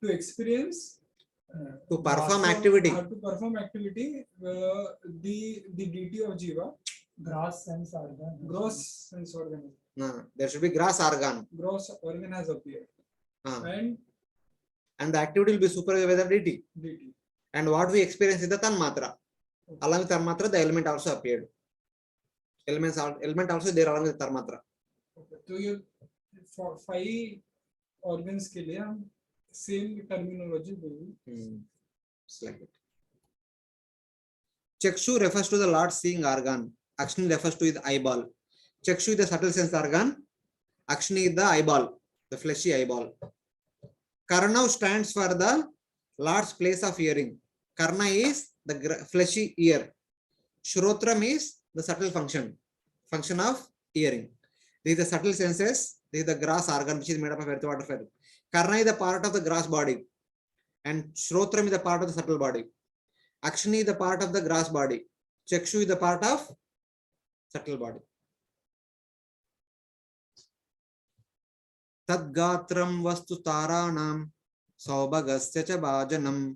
Speaker 3: to experience
Speaker 1: To perform
Speaker 3: from-
Speaker 1: activity.
Speaker 3: to perform activity the deity of jiva
Speaker 2: Grass sense organ.
Speaker 3: gross sense organ
Speaker 1: There should be grass organ.
Speaker 3: gross organ has appeared and
Speaker 1: And the activity will be supervised by the deity.
Speaker 3: deity.
Speaker 1: And what we experience is the Tanmatra. Along with Tanmatra, the element also appeared. Element also there along with Tanmatra.
Speaker 3: Okay, तो ये 5 organs के लिए हम same terminology बोलेंगे.
Speaker 1: It's like it. Chakshu refers to the Lord seeing organ. Akshini refers to his eyeball. Chakshu is the subtle sense organ. Akshini is the eyeball, the fleshy eyeball. Karna stands for the Lord's place of hearing. Karna is the fleshy ear. Shrotram is the subtle function of hearing. These are the subtle senses. This is the grass organ which is made up of earth, water, fire. Karna is the part of the grass body, and Shrotram is the part of the subtle body. Akshini is the part of the grass body. Chakshu is the part of subtle body. Tadgatram vastu taranam saubagasya cha bhajanam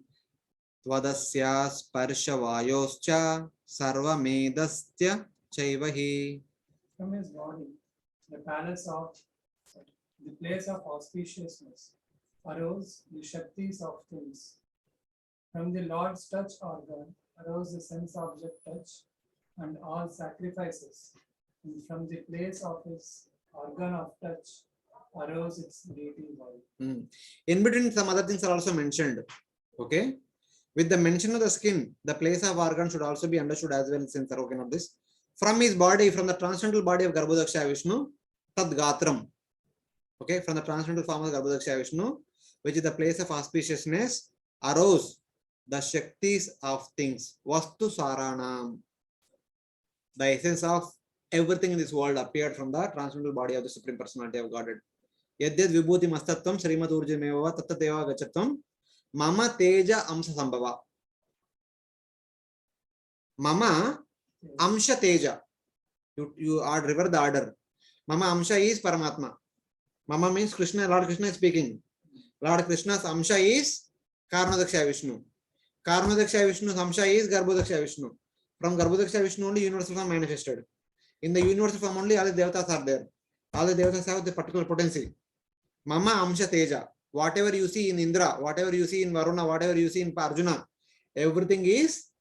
Speaker 1: tvadasya sparsha vayoscha sarvamedasya chaivahi.
Speaker 2: From his body, the palace of the place of auspiciousness arose the Shaktis of things. From the Lord's touch organ arose the sense object touch and all sacrifices. And from the place of his organ of touch arose its deity body.
Speaker 1: In between, some other things are also mentioned. Okay. With the mention of the skin, the place of organ should also be understood as well, since okay, not this. From his body, from the transcendental body of Garbhodaksha Vishnu, Tad Gatram. Okay, from the transcendental form of Garbhodaksha Vishnu, which is the place of auspiciousness, arose the Shaktis of things. Vastu Saranam. The essence of everything in this world appeared from the transcendental body of the Supreme Personality of Godhead. Yadyad Vibhuti Mastatvam Srimad Urjimeva Tattateva Gachatvam Mama Teja Amsa Sambhava. Mama Amsha Teja. You are reverse the order. Mama Amsha is Paramatma. Mama means Krishna, Lord Krishna is speaking. Lord Krishna's Amsha is Karnadaksha Vishnu. Karnadaksha Vishnu Samsha is Garbhodaksha Vishnu. From Garbhodaksha Vishnu only universal form manifested. In the universal form only all the devatas are there. All the devatas have the particular potency. Mama Amsha Teja. Whatever you see in Indra, whatever you see in Varuna, whatever you see in Arjuna, everything is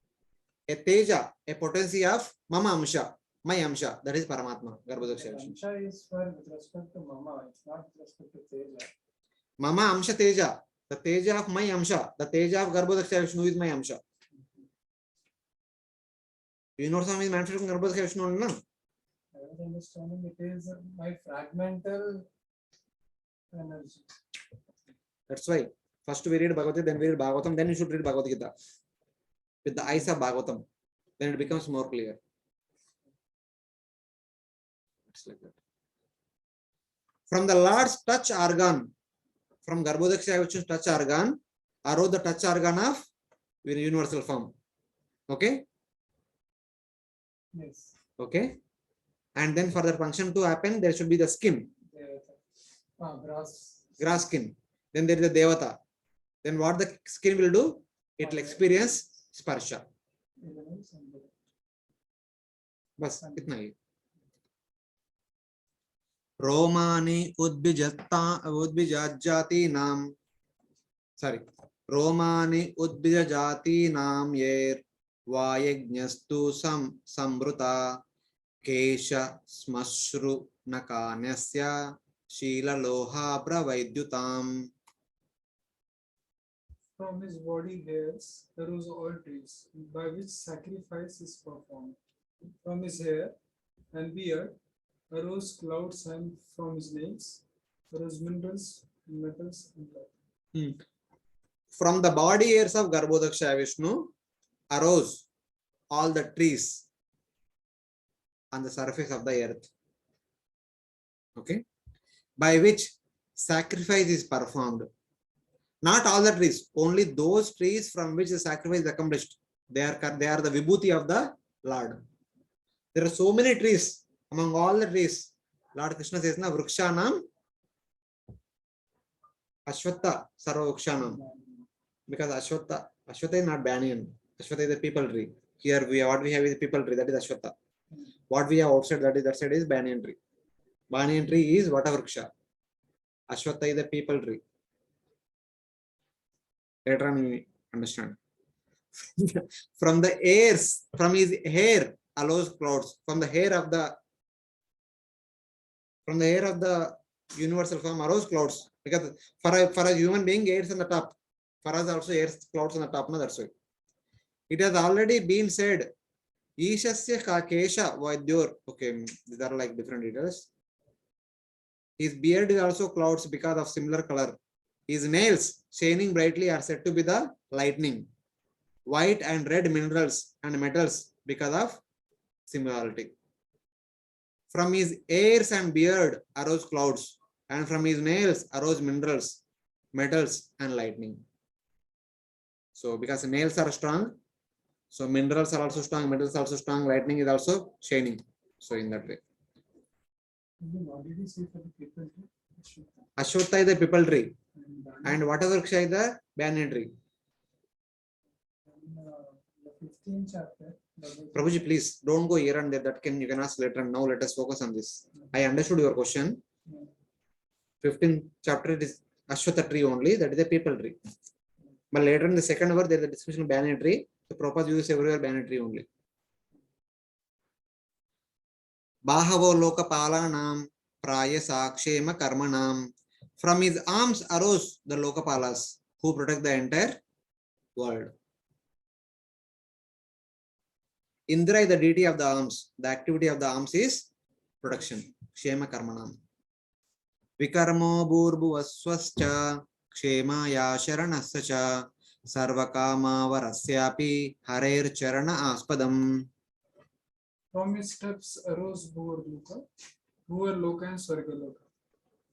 Speaker 1: a Teja, a potency of Mama Amsha, my Amsha. That is Paramatma, Garbhodaksha Vishnu.
Speaker 2: Amsha is for with respect to Mama, it's not with respect to Teja.
Speaker 1: Mama Amsha Teja, the Teja of my Amsha, the Teja of Garbhodaksha Vishnu is my Amsha. Universal is manifested from Garbhodaksha Vishnu only, no?
Speaker 2: I was understanding it is my fragmental energy.
Speaker 1: That's why first we read Bhagavad Gita, then we read Bhagavatam, then you should read Bhagavad Gita with the eyes of Bhagavatam. Then it becomes more clear. It's like that. From the Lord's touch organ, from Garbhodaksha Vishnu's touch organ, arose the touch organ of universal form. Okay?
Speaker 2: Yes.
Speaker 1: Okay? And then for the function to happen, there should be the skin, grass skin. Then there is a Devata. Then what the skin will do? It will experience sparsha. बस इतना ही. रोमानि उद्भिजजातीनां sorry रोमानि उद्भिजजातीनां येर वायज्ञस्तु संवृता cash श्मश्रु नकान्यस्य शीललोहा प्रवैद्युताम्.
Speaker 3: From his body hairs arose all trees, by which sacrifice is performed. From his hair and beard arose clouds, and from his nails arose minerals, metals, and light.
Speaker 1: From the body hairs of Garbhodaksha Vishnu arose all the trees on the surface of the earth. Okay, by which sacrifice is performed. Not all the trees, only those trees from which the sacrifice is accomplished. They are the vibhuti of the Lord. There are so many trees. Among all the trees, Lord Krishna says, na vrikshanam ashwatha sarva vrikshanam. Because ashwatha is not banyan. Ashwatha is the people tree. Here what we have is the people tree, that is ashwatha. What we have outside, that side is banyan tree. Banyan tree is vata vriksha. Ashwatha is the people tree. Later on you understand. From the airs, from his hair arose clouds. From the hair of the universal form arose clouds. Because for a human being, airs on the top. For us also airs clouds on the top. No, that's why. It has already been said. Ishasya Kakesha Vaidyor. Okay, these are like different details. His beard is also clouds because of similar color. His nails shining brightly are said to be the lightning. White and red minerals and metals because of similarity. From his ears and beard arose clouds, and from his nails arose minerals, metals, and lightning. So because nails are strong, so minerals are also strong, metals are also strong, lightning is also shining. So in that way.
Speaker 2: What did you say for the people tree?
Speaker 1: Ashwatha is the people tree. And whatever vriksha is the banyan tree.
Speaker 2: The 15th chapter.
Speaker 1: Prabhuji, please don't go here and there. That you can ask later. Now let us focus on this. I understood your question. 15th chapter is Ashwatha tree only. That is the people tree. But later in the second verse, there is a discussion of banyan tree. The Prabhupada uses everywhere banyan tree only. Bahavo lokapalanam prayasa kshema karmanam. From his arms arose the Lokapalas who protect the entire world. Indra is the deity of the arms. The activity of the arms is protection. Kshema Karmanam. Vikarmo Burbhuvaswascha Kshemaya Sharanascha Sarvakama Varasyapi Harer Charana Aspadam.
Speaker 3: From his steps arose Bhuvarloka and Swargaloka.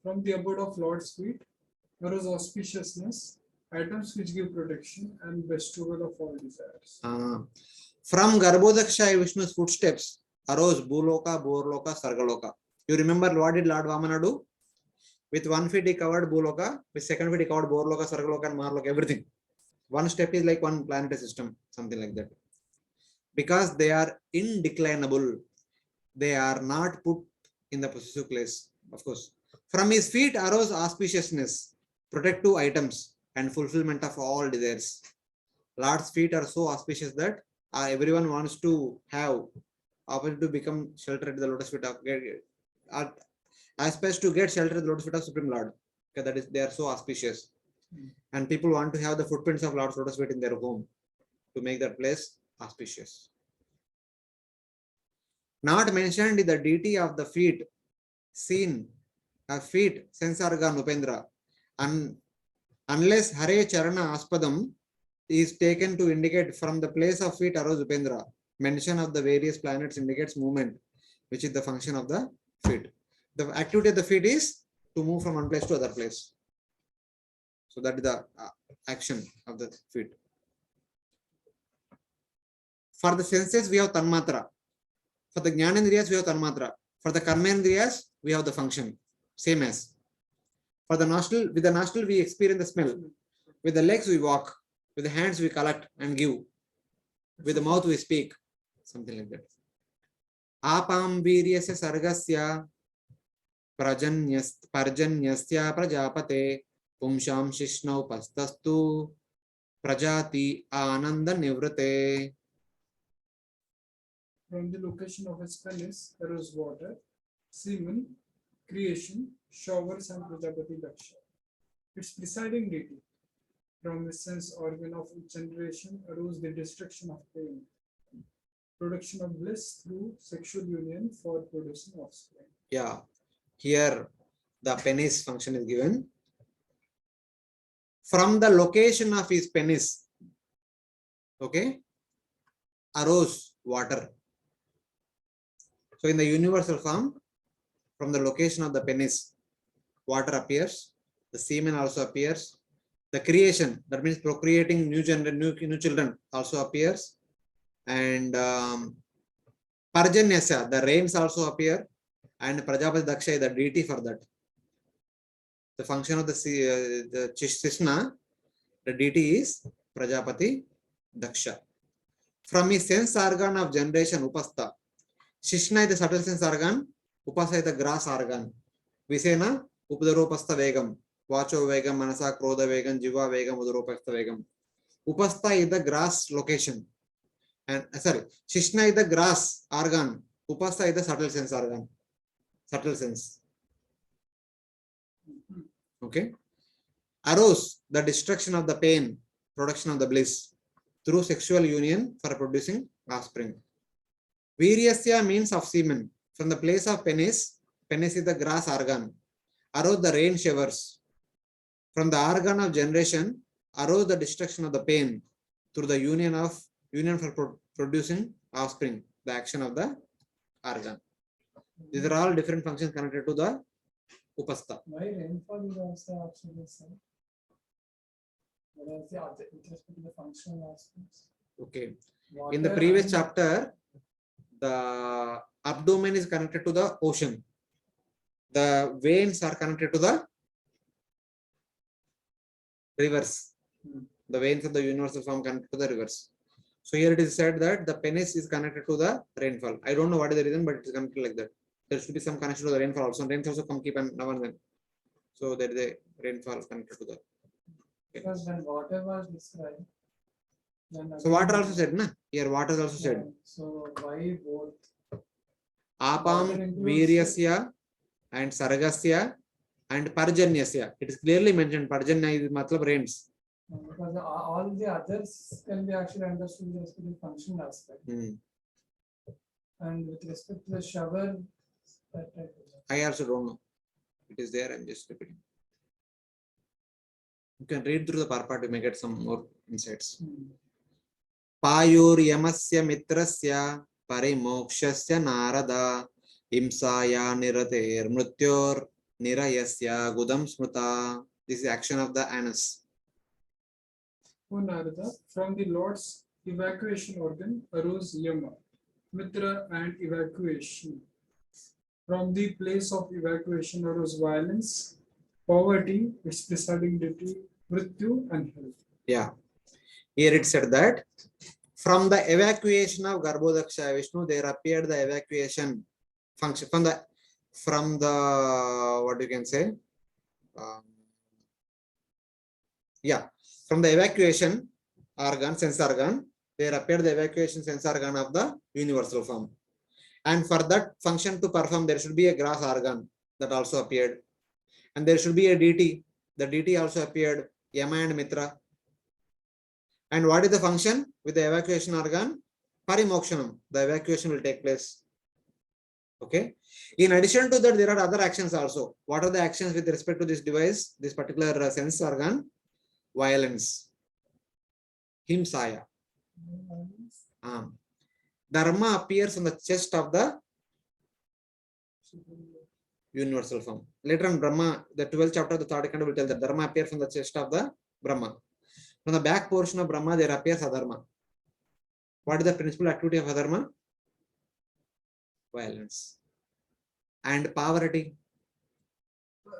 Speaker 3: From the abode of Lord's feet arose auspiciousness, items which give protection and bestowal of all desires.
Speaker 1: From Garbhodaksha Vishnu's footsteps arose Bhuloka, Bhurloka, Sargaloka. You remember what did Lord Vamana do? With 1 feet he covered Bhuloka, with 2nd feet he covered Bhurloka, Sargaloka, and Maharloka, everything. One step is like one planetary system, something like that. Because they are indeclinable, they are not put in the possessive place, of course. From his feet arose auspiciousness, protective items, and fulfillment of all desires. Lord's feet are so auspicious that everyone wants to have opportunity to become sheltered at the lotus feet of aspires to get shelter at the lotus feet of Supreme Lord. Okay, that is, they are so auspicious. And people want to have the footprints of Lord's lotus feet in their home to make that place auspicious. Not mentioned is the deity of the feet, seen, feet, sense organ Upendra, unless Hare Charana Aspadam is taken to indicate from the place of feet arose Upendra. Mention of the various planets indicates movement, which is the function of the feet. The activity of the feet is to move from one place to other place. So that is the action of the feet. For the senses, we have Tanmatra. For the Jnanendriyas, we have Tanmatra. For the Karmendriyas, we have the function, same as. For the nostril, with the nostril, we experience the smell. With the legs, we walk. With the hands, we collect and give. With the mouth, we speak. Something like that. Apam viryasya sargasya parjanyasya prajapate pumsham shishnau pastastu prajati ananda nivrate.
Speaker 3: From the location of his penis arose water, semen, creation, showers, and Prajapati Daksha. Its presiding deity. From the sense organ of generation arose the destruction of pain, production of bliss through sexual union for producing offspring.
Speaker 1: Yeah, here the penis function is given. From the location of his penis, okay, arose water. So in the universal form, from the location of the penis, water appears, the semen also appears, the creation, that means procreating new children also appears, and Parjanyasya, the rains also appear, and Prajapati Daksha is the deity for that. The function of the Shishna, the deity is Prajapati Daksha. From his sense organ of generation, Upastha, Shishna is the subtle sense organ, Upasa is the grass organ. Visena, Upadarupastha Vegam, Vacho Vegam, Manasa, Krodha Vegam, Jiva Vegam, Udarupastha Vegam. Upastha is the grass location. And sorry, Shishna is the grass organ, Upastha is the subtle sense organ. Subtle sense. Okay. Arose, the destruction of the pain, production of the bliss through sexual union for producing offspring. Viryasya means of semen. From the place of penis, penis is the grass organ. Arose the rain showers. From the organ of generation, arose the destruction of the pain through the union for producing offspring, the action of the organ. These are all different functions connected to the Upastha.
Speaker 2: Why rainfall is also actually same? What is the other with respect to the functional aspects?
Speaker 1: Okay. In the previous chapter, the abdomen is connected to the ocean. The veins are connected to the rivers. The veins of the universal form connected to the rivers. So here it is said that the penis is connected to the rainfall. I don't know what is the reason, but it is connected like that. There should be some connection to the rainfall also. Rains also come keep now and then. So there is a rainfall connected to the.
Speaker 2: Because when water was described, then
Speaker 1: So water also said, na? Here water is also said.
Speaker 2: So why both?
Speaker 1: Apam Viryasya and Sargasya and Parjanyasya. It is clearly mentioned. Parjanya is matlab rains.
Speaker 2: Because all the others can be actually understood with respect to the functional aspect. And with respect to the shower, that type of.
Speaker 1: I also don't know. It is there. I'm just repeating. You can read through the part, you may get some more insights. Payur Yamasya Mitrasya Parimokshasya Narada Himsaya Nirater Mrityor Nirayasya Gudam Smruta. This is the action of the anus.
Speaker 3: O Narada, from the Lord's evacuation organ arose Yama, Mitra, and evacuation. From the place of evacuation arose violence, poverty, its presiding deity, Mrityu, and health.
Speaker 1: Yeah. Here it said that from the evacuation of Garbhodaksha Vishnu, there appeared the evacuation function from the what you can say, from the evacuation organ, sense organ, there appeared the evacuation sense organ of the universal form. And for that function to perform, there should be a gross organ that also appeared. And there should be a DT. The DT also appeared, Yama and Mitra. And what is the function with the evacuation organ? Parimokshanam. The evacuation will take place. Okay. In addition to that, there are other actions also. What are the actions with respect to this device, this particular sense organ? Violence. Himsaya. Dharma appears on the chest of the universal form. Later on, Brahma, the 12th chapter of the third canto will tell that Dharma appears on the chest of the Brahma. From the back portion of Brahma, there appears Adharma. What is the principal activity of Adharma? Violence. And poverty.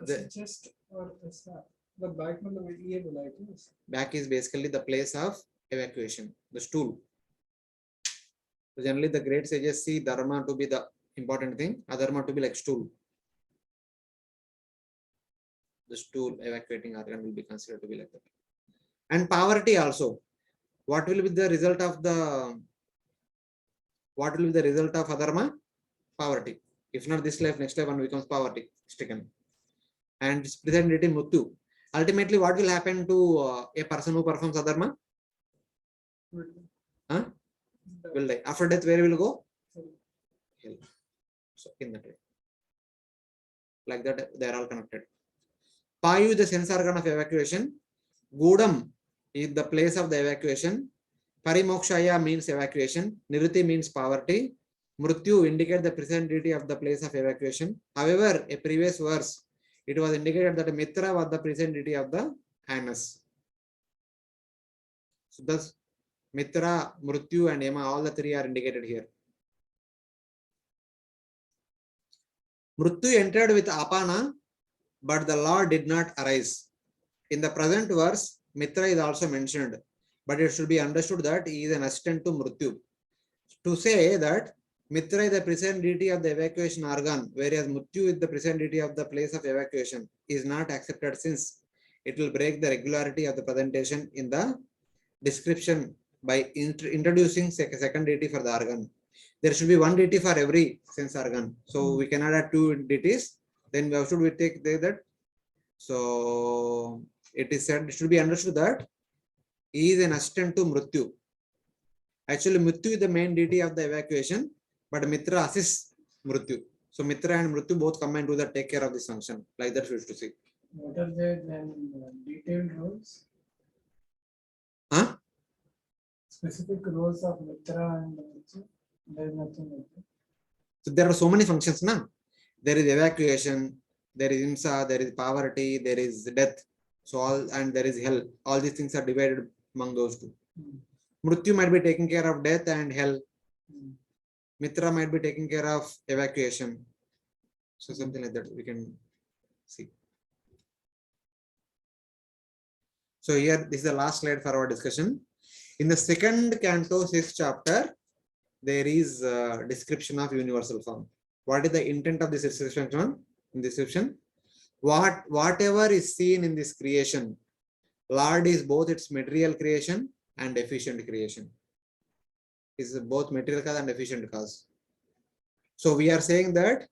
Speaker 3: The chest or the back में तो ये बोला है क्या?
Speaker 1: Back is basically the place of evacuation, the stool. So generally the great sages see Dharma to be the important thing, Adharma to be like stool. The stool evacuating organ will be considered to be like that. And poverty also. What will be the result of Adharma? Poverty. If not this life, next life one becomes poverty stricken. And present it in Muttu. Ultimately, what will happen to a person who performs Adharma? Will die. After death, where will go? Hell. So in that way. Like that, they are all connected. Payu is the sense organ of evacuation. Gudam is the place of the evacuation. Parimokshaya means evacuation. Niriti means poverty. Mrityu indicate the present deity of the place of evacuation. However, a previous verse, it was indicated that Mitra was the present deity of the Anus. So thus, Mitra, Mrityu and Yama, all the three are indicated here. Mrityu entered with Apana, but the Lord did not arise. In the present verse, Mitra is also mentioned, but it should be understood that he is an assistant to Mrityu. To say that Mitra is the present deity of the evacuation organ, whereas Mrityu is the present deity of the place of evacuation, is not accepted since it will break the regularity of the presentation in the description by introducing second deity for the organ. There should be one deity for every sense organ. So we cannot add two deities. Then how should we take that? So it is said, it should be understood that he is an assistant to Mrityu. Actually, Mrityu is the main deity of the evacuation, but Mitra assists Mrityu. So Mitra and Mrityu both come and do the take care of this function. Like that we used to see.
Speaker 2: What are the then detailed roles?
Speaker 1: Huh?
Speaker 2: Specific roles of Mitra and Mrityu? There is nothing like that.
Speaker 1: So there are so many functions now. There is evacuation, there is Himsa, there is poverty, there is death. So all, and there is hell. All these things are divided among those two. Mrityu might be taking care of death and hell. Mitra might be taking care of evacuation. So something like that we can see. So here, this is the last slide for our discussion. In the second canto, 6th chapter, there is a description of universal form. What is the intent of this description? In description, whatever is seen in this creation, Lord is both its material creation and efficient creation. Is both material cause and efficient cause. So we are saying that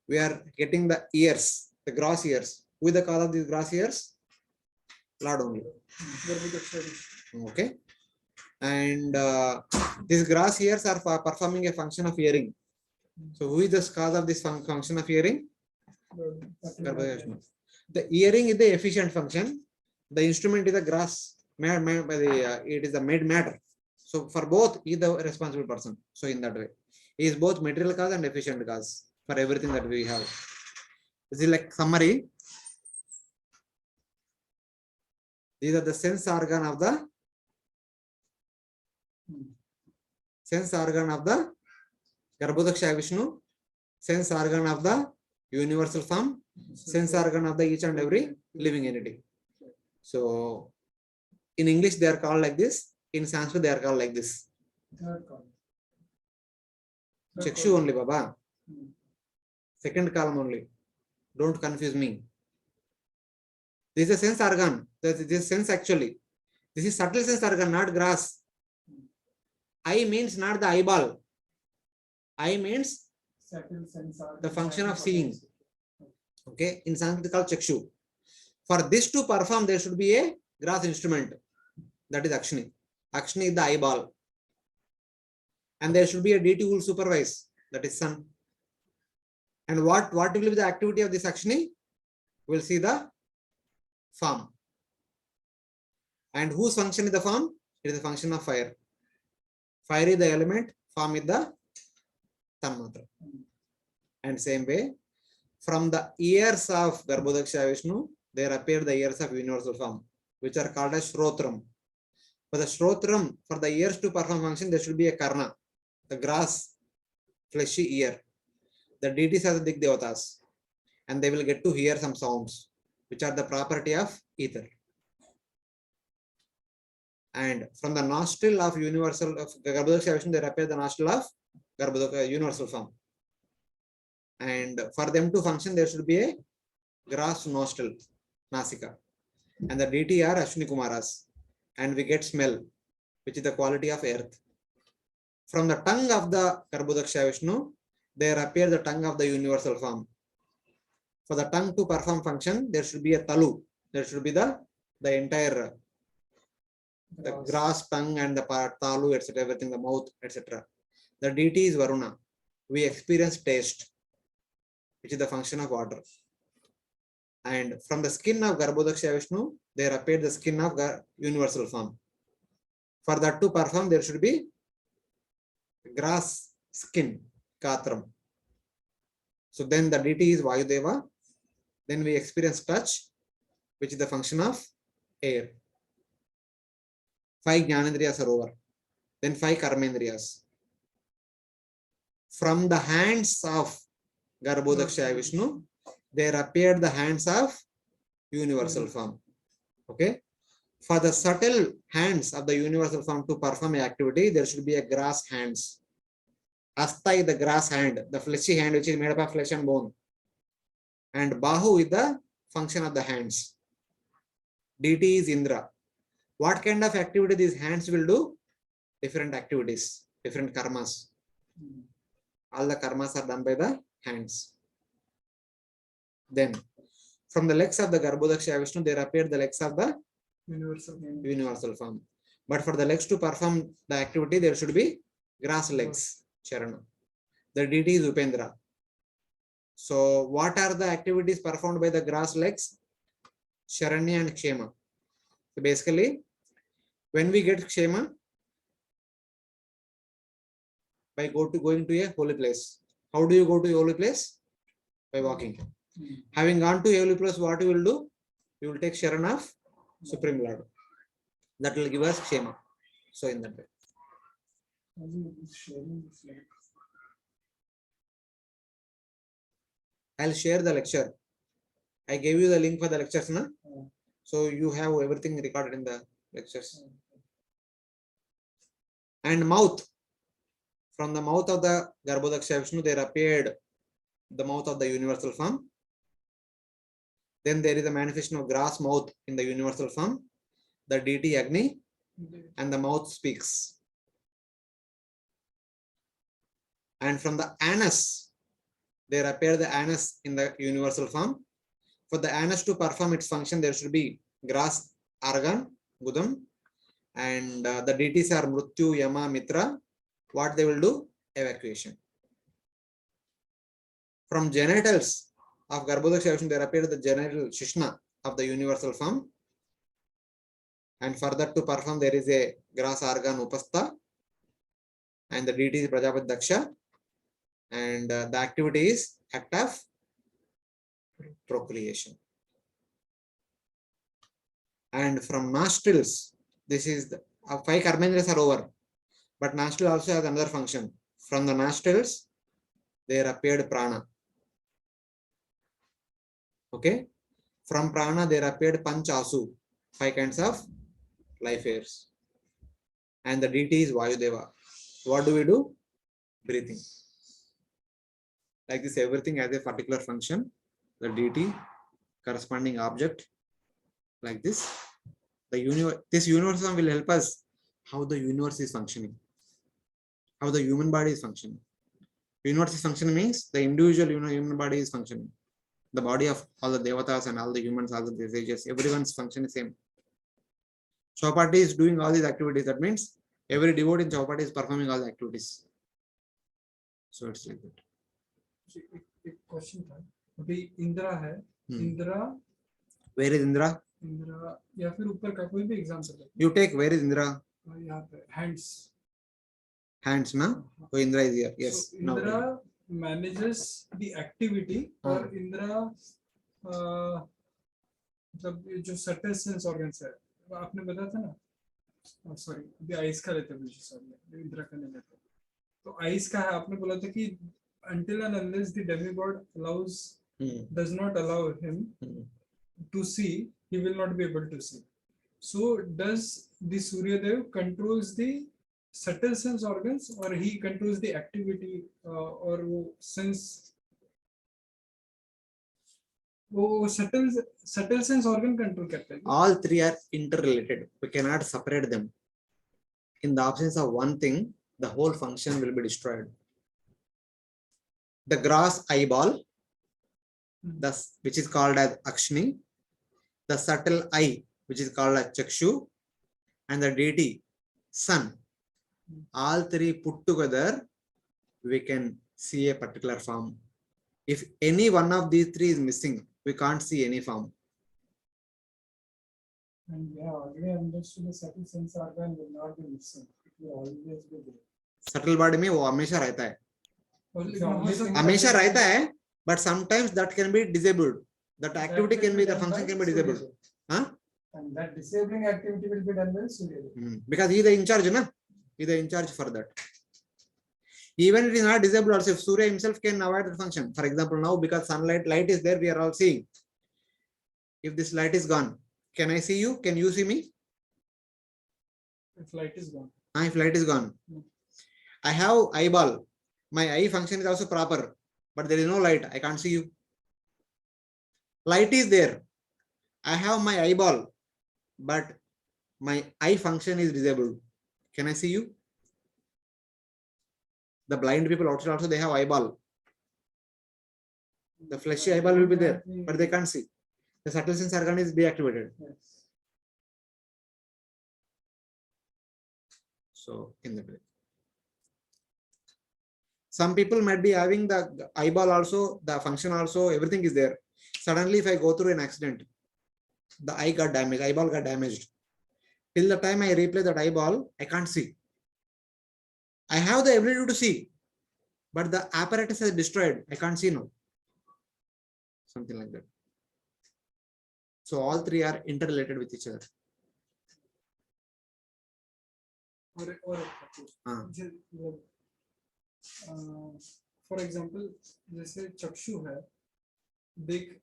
Speaker 1: we are getting the ears, the gross ears. Who is the cause of these gross ears? Lord only. Okay. And these gross ears are performing a function of hearing. So who is the cause of this function of hearing? The hearing is the efficient function. The instrument is the gross. It is the made matter. So for both, he is the responsible person. So in that way, he is both material cause and efficient cause for everything that we have. This is like summary. These are the sense organ of the Garbhodaksha Vishnu, sense organ of the universal form, sense organ of the each and every living entity. So In English, they are called like this. In Sanskrit, they are called like this.
Speaker 2: Third column.
Speaker 1: Chakshu only, Baba.
Speaker 2: Hmm.
Speaker 1: Second column only. Don't confuse me. This is a sense organ. This is sense actually. This is subtle sense organ, not grass. Eye means not the eyeball. Eye means
Speaker 2: Subtle sense organ.
Speaker 1: the function of seeing. Okay, in Sanskrit called chakshu. For this to perform, there should be a grass instrument. That is Akshini. Akshini is the eyeball. And there should be a deity who will supervise. That is sun. And what will be the activity of this Akshini? We'll see the form. And whose function is the form? It is the function of fire. Fire is the element, form is the tanmatra. And same way, from the ears of Garbhodaksha Vishnu, there appear the ears of universal form, which are called as Shrotram. For the Shrotram, for the ears to perform function, there should be a Karna, the grass, fleshy ear. The deities are the Dig Devatas, and they will get to hear some sounds, which are the property of ether. And from the nostril of universal of Garbhodaksha Vishnu, there appear the nostril of Garbhodaksha universal form. And for them to function, there should be a grass nostril, Nasika. And the deity are Ashwini Kumaras. And we get smell, which is the quality of earth. From the tongue of the Garbhodaksha Vishnu, there appear the tongue of the universal form. For the tongue to perform function, there should be a talu. There should be the entire the grass, tongue, and the part, talu, etc., everything, the mouth, etc. The deity is Varuna. We experience taste, which is the function of water. And from the skin of Garbhodaksha Vishnu, there appeared the skin of universal form. For that to perform, there should be grass skin, Katram. So then the deity is Vayudeva. Then we experience touch, which is the function of air. 5 Jnanendriyas are over. Then 5 Karmendriyas. From the hands of Garbhodaksha Vishnu, there appeared the hands of universal form. Okay. For the subtle hands of the universal form to perform an activity, there should be a grass hands. Asta is the grass hand, the fleshy hand which is made up of flesh and bone. And Bahu is the function of the hands. Deity is Indra. What kind of activity these hands will do? Different activities, different karmas. All the karmas are done by the hands. Then, from the legs of the Garbhodaksha Vishnu, there appeared the legs of the universal form. But for the legs to perform the activity, there should be grass legs, Charana. The deity is Upendra. So, what are the activities performed by the grass legs? Sharanya and Kshema. So, basically, when we get Kshema, by going to a holy place. How do you go to a holy place? By walking. Having gone to a holy place, what you will do? You will take Sharan of Supreme Lord. That will give us Kshema. So in that way. I'll share the lecture. I gave you the link for the lectures, na? So you have everything recorded in the lectures. And mouth. From the mouth of the Garbhodaksha Vishnu, there appeared the mouth of the universal form. Then there is a manifestation of grass mouth in the universal form. The deity Agni, and the mouth speaks. And from the anus, there appear the anus in the universal form. For the anus to perform its function, there should be grass organ, Gudam, and the deities are Mrityu, Yama, Mitra. What they will do? Evacuation. From genitals of Garbhodaksha Vishnu, there appeared the genital Shishna of the universal form. And for that to perform, there is a grass organ Upastha, and the deity is Prajapati Daksha, and the activity is act of procreation. And from nostrils, this is the 5 Karmendriyas are over, but nostril also has another function. From the nostrils, there appeared prana. Okay. From prana, there appeared panchasu, 5 kinds of life airs. And the deity is Vayudeva. What do? Breathing. Like this, everything has a particular function. The deity, corresponding object, like this. The universe, this universal will help us how the universe is functioning, how the human body is functioning. Universe is functioning means the individual human body is functioning. The body of all the devatas and all the humans, all the sages, everyone's function is same. Chowpatty is doing all these activities. That means every devotee in Chowpatty is performing all the activities. So it's like that.
Speaker 3: एक question था अभी इंदिरा है Indira
Speaker 1: Where is Indra?
Speaker 3: Indira या फिर ऊपर का कोई भी example
Speaker 1: You take where is Indra?
Speaker 3: यहाँ पे hands
Speaker 1: Hands, na? So Indra is here. Yes.
Speaker 3: So
Speaker 1: Now,
Speaker 3: Indra manages the activity और Indra मतलब ये जो subtle sense organs है वो आपने बताया था ना सॉरी अभी आइस का लेते हैं सॉरी इंदिरा का नहीं लेते तो आइस का है आपने बोला था कि until and unless the demigod allows does not allow him to see, he will not be able to see. So does the Surya Dev controls the subtle sense organs or he controls the activity or वो sense वो subtle sense organ control करते हैं
Speaker 1: all three are interrelated. We cannot separate them. In the absence of one thing, the whole function will be destroyed. The gross eyeball, which is called as Akshini, the subtle eye, which is called as Chakshu, and the deity, sun. All three put together, we can see a particular form. If any one of these three is missing, we can't see any form.
Speaker 2: And we have already understood the subtle sense organ will not be missing. It will always be there.
Speaker 1: Subtle body में वो हमेशा रहता है. हमेशा रहता है, but sometimes that can be disabled. That activity can be, the function can be disabled. Huh?
Speaker 2: And that disabling activity will be done by Surya.
Speaker 1: Because he is the in charge, na? He is the in charge for that. Even it is not disabled also, if Surya himself can avoid the function. For example, now because sunlight, light is there, we are all seeing. If this light is gone, can I see you? Can you see me?
Speaker 3: if light is gone.
Speaker 1: If light is gone. I have eyeball. My eye function is also proper, but there is no light. I can't see you. Light is there. I have my eyeball, but my eye function is disabled. Can I see you? The blind people outside also, they have eyeball. The fleshy eyeball will be there, but they can't see. The subtle sense organ is deactivated.
Speaker 2: Yes.
Speaker 1: So in the way. Some people might be having the eyeball also, the function also, everything is there. Suddenly, if I go through an accident, the eye got damaged, eyeball got damaged. Till the time I replace that eyeball, I can't see. I have the ability to see, but the apparatus is destroyed. I can't see now. Something like that. So all three are interrelated with each other.
Speaker 3: For example, जैसे चक्षु है, देख,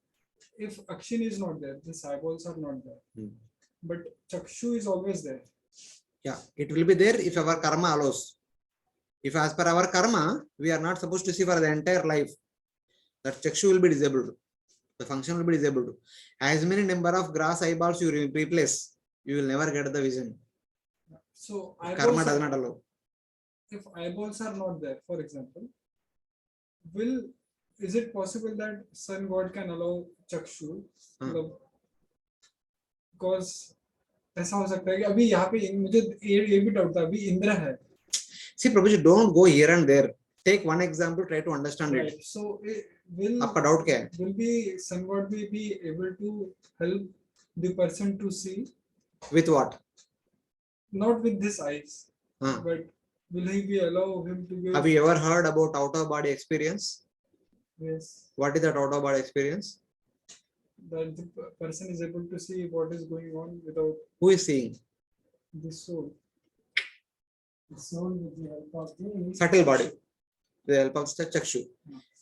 Speaker 3: if action is not there, the eyeballs are not there, but chakshu is always there.
Speaker 1: Yeah, it will be there if our karma allows. If as per our karma, we are not supposed to see for the entire life, that chakshu will be disabled. The function will be disabled. As many number of grass eyeballs you replace, you will never get the vision.
Speaker 3: So
Speaker 1: Karma does not allow.
Speaker 3: If eyeballs are not there, for example, is it possible that sun god can allow chakshu? Because ऐसा हो सकता है कि अभी यहाँ पे मुझे ये भी डाउट था, अभी इंद्र है.
Speaker 1: See, Prabhuji, don't go here and there. Take one example, try to understand
Speaker 3: Right.
Speaker 1: it.
Speaker 3: So will
Speaker 1: आपका doubt क्या है?
Speaker 3: Will be sun god be able to help the person to see?
Speaker 1: With what?
Speaker 3: Not with this eyes, but will he be allow him to be?
Speaker 1: Have you ever heard about out of body experience?
Speaker 3: Yes.
Speaker 1: What is that out of body experience?
Speaker 3: That the person is able to see what is going on without.
Speaker 1: Who is seeing?
Speaker 3: The soul.
Speaker 2: The soul with the help of the
Speaker 1: Subtle body. With the help of the chakshu.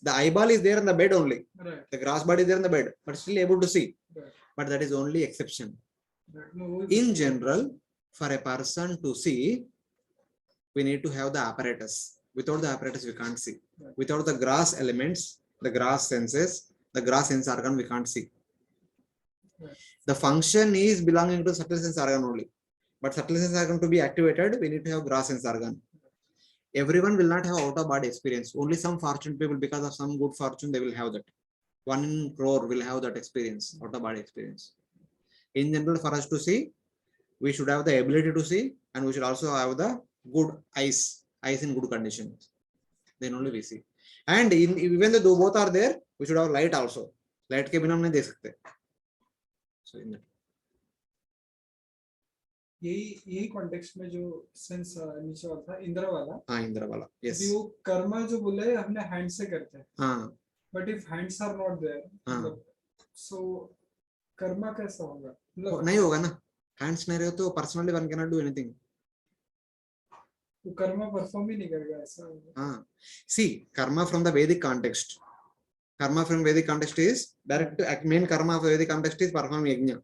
Speaker 1: The eyeball is there in the bed only.
Speaker 3: Right.
Speaker 1: The grass body is there in the bed, but still able to see.
Speaker 3: Right.
Speaker 1: But that is only exception.
Speaker 3: Right. No,
Speaker 1: In general, For a person to see, we need to have the apparatus. Without the apparatus, we can't see. Without the gross elements, the gross senses, the gross sense organ, we can't see. The function is belonging to subtle sense organ only. But subtle sense organ to be activated, we need to have gross sense organ. Everyone will not have out of body experience. Only some fortunate people, because of some good fortune, they will have that. 1 in crore will have that experience, out of body experience. In general, for us to see, we should have the ability to see, and we should also have the good eyes in good condition. Then only we see. And even though both are there, we should have light also. Light के बिना हम नहीं देख सकते. So in that.
Speaker 3: यही context में जो sense नीचे वाला था इंद्र वाला,
Speaker 1: हाँ इंद्र वाला, yes.
Speaker 3: वो कर्मा जो बोला है हमने हैंड से करते हैं,
Speaker 1: हाँ.
Speaker 3: But if hands are not there,
Speaker 1: हाँ.
Speaker 3: सो कर्मा कैसा होगा?
Speaker 1: नहीं होगा ना. Hands नहीं रहे तो personally one cannot do anything.
Speaker 3: तो कर्मा परफॉर्म ही नहीं करेगा ऐसा होगा.
Speaker 1: हाँ. See, karma from the Vedic context. Karma from Vedic context is direct. Main karma of Vedic context is perform yajna.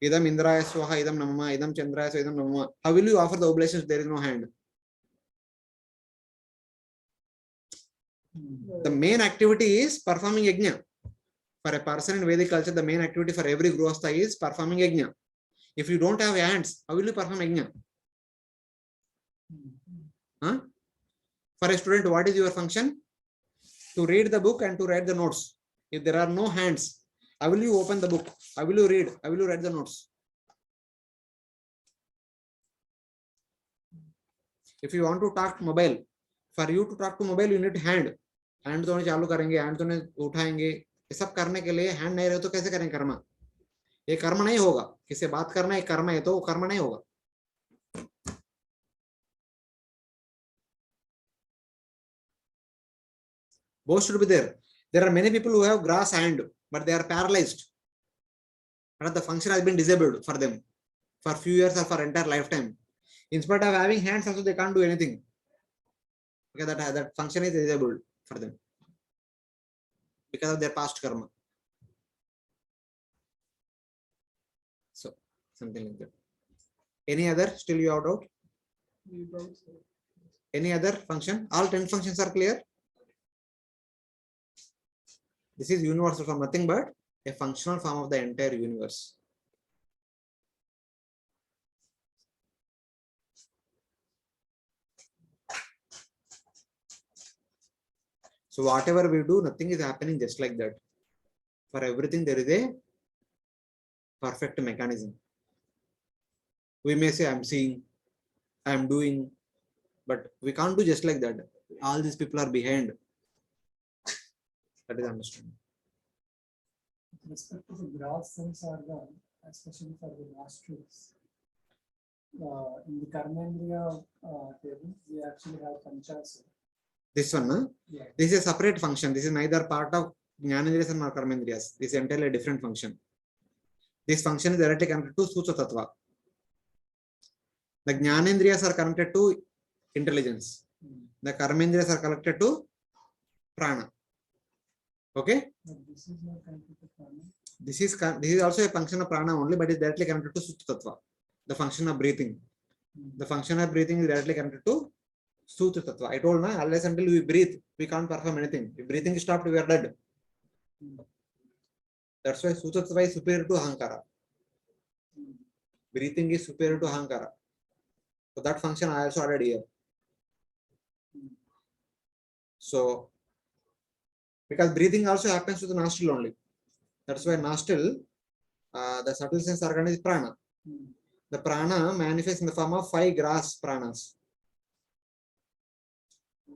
Speaker 1: Idam Indraya Swaha, idam Namama, idam Chandraya Swaha, idam Namama. How will you offer the oblations if there is no hand? The main activity is performing yajna. For a person in Vedic culture, the main activity for every grihastha is performing yajna. If you don't have hands, how will you perform yajna? Huh? For a student, what is your function? To read the book and to write the notes. If there are no hands, how will you open the book? How will you read? How will you write the notes? If you want to talk to mobile, for you to talk to mobile, you need hand. Hand तो चालू करेंगे, hand तो उठाएंगे. ये सब करने के लिए hand नहीं रहे तो कैसे करेंगे कर्म? ये कर्म नहीं होगा. किसी बात करना एक कर्म है तो वो कर्म नहीं होगा. Both should be there. There are many people who have grass hand, but they are paralyzed. But the function has been disabled for them for few years or for entire lifetime. In spite of having hands, also they can't do anything. Because that function is disabled for them because of their past karma. So something like that. Any other? Still you have doubt? Any other function? All 10 functions are clear. This is universal form, nothing but a functional form of the entire universe. So whatever we do, nothing is happening just like that. For everything, there is a perfect mechanism. We may say, I'm seeing, I'm doing, but we can't do just like that. All these people are behind. That is understanding.
Speaker 2: With respect to the gross sense organ, especially for the nostrils, in the Karmendriya table, we actually have Panchasa.
Speaker 1: This one, huh?
Speaker 2: Yeah.
Speaker 1: This is a separate function. This is neither part of Jnanendriyas nor Karmendriyas. This is entirely a different function. This function is directly connected to Sucha Tattva. The Jnanendriyas are connected to intelligence. The Karmendriyas are connected to Prana. Okay?
Speaker 2: But this is not connected to Prana.
Speaker 1: This is also a function of Prana only, but is directly connected to Sucha Tattva. The function of breathing. The function of breathing is directly connected to Sutra Tattva. I told na, unless until we breathe, we can't perform anything. If breathing is stopped, we are dead. That's why Sutra Tattva is superior to Ahankara. Breathing is superior to Ahankara. So that function I also added here. So, because breathing also happens to the nostril only. That's why nostril, the subtle sense organ is prana. The prana manifests in the form of 5 gross pranas.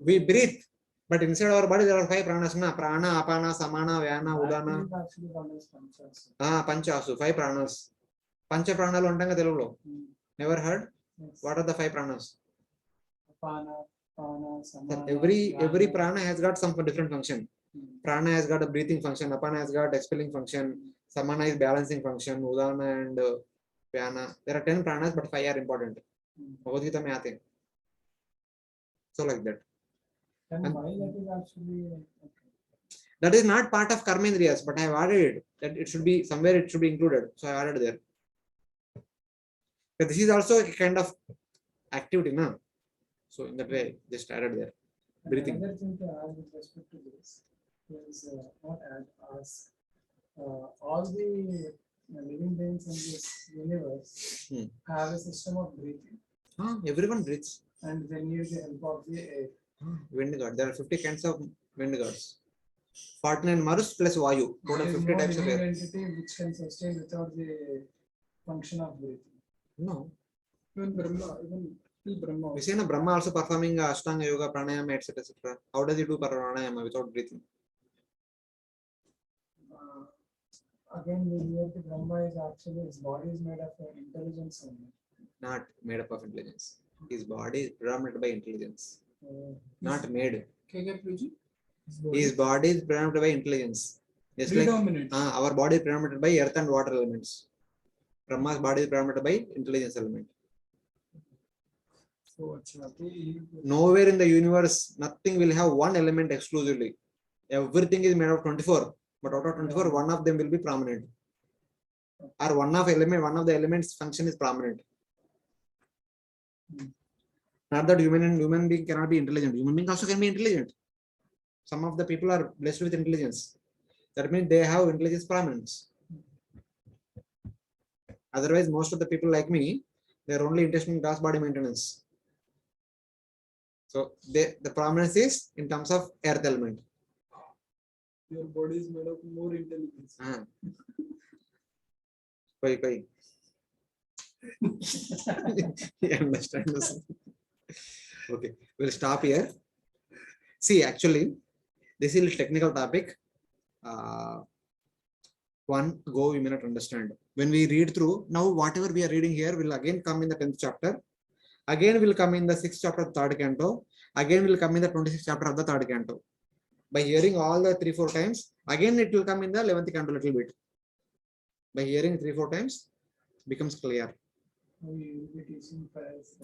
Speaker 1: We breathe, but inside our body there are 5 pranas. Na? Prana, apana, samana, vyana, udana.
Speaker 2: Actually, one is Panchasa.
Speaker 1: Panchasu, 5 pranas. Pancha pranalu antanga telugulo. Never heard?
Speaker 2: Yes.
Speaker 1: What are the 5 pranas?
Speaker 2: Apana, Prana, Samana.
Speaker 1: Every
Speaker 2: Vyana.
Speaker 1: prana has got some different function. Prana has got a breathing function. Apana has got expelling function. Samana is balancing function. Udana and vyana. There are 10 pranas, but 5 are important. Bhagavad Gita mein aate hain. So like that.
Speaker 2: And why that is actually okay.
Speaker 1: That is not part of Karmendriyas, but I have added it. That it should be somewhere, it should be included. So I added there. But this is also a kind of activity, no? So in that way, just added there.
Speaker 2: And
Speaker 1: Breathing.
Speaker 2: another thing to add with respect to this is not add, ask. All the living beings in this universe
Speaker 1: Hmm.
Speaker 2: have a system of breathing,
Speaker 1: Everyone breathes.
Speaker 2: and they need the help of the air.
Speaker 1: Wind god. There are 50 kinds of wind gods. 49 Marus plus Vayu. Total
Speaker 2: There is
Speaker 1: 50
Speaker 2: no
Speaker 1: types of
Speaker 2: living
Speaker 1: air.
Speaker 2: entity which can sustain without the function of breathing.
Speaker 1: No.
Speaker 3: Even Brahma, even till Brahma.
Speaker 1: We say na Brahma also performing Ashtanga Yoga, Pranayama, etc. etc. How does he do Pranayama without breathing?
Speaker 2: Again, we hear the Brahma is actually his body is made of intelligence only.
Speaker 1: Not made up of intelligence. His body is predominated by intelligence.
Speaker 2: Uh,
Speaker 1: Not made.
Speaker 3: KK Priji?
Speaker 1: His body is predominated by intelligence. Just like
Speaker 3: Predominant.
Speaker 1: our body is predominated by earth and water elements. Brahma's body is predominated by intelligence element.
Speaker 3: So, अच्छा, तो ये-
Speaker 1: Nowhere in the universe, nothing will have one element exclusively. Everything is made of 24, but out of 24, one of them will be prominent. Or one of the elements function is prominent. Not that human being cannot be intelligent. Human being also can be intelligent. Some of the people are blessed with intelligence. That means they have intelligence prominence. Otherwise, most of the people like me, they are only interested in gross body maintenance. So the prominence is in terms of earth element.
Speaker 3: Your body is made of more intelligence.
Speaker 1: Koi. You understand this? Okay, we'll stop here. See, actually, this is a technical topic. One go we may not understand. When we read through, now whatever we are reading here will again come in the 10th chapter. Again will come in the 6th chapter of 3rd canto. Again will come in the 26th chapter of the 3rd canto. By hearing all the 3-4 times, again it will come in the 11th canto a little bit. By hearing 3-4 times, becomes clear.
Speaker 2: we will be teaching for us.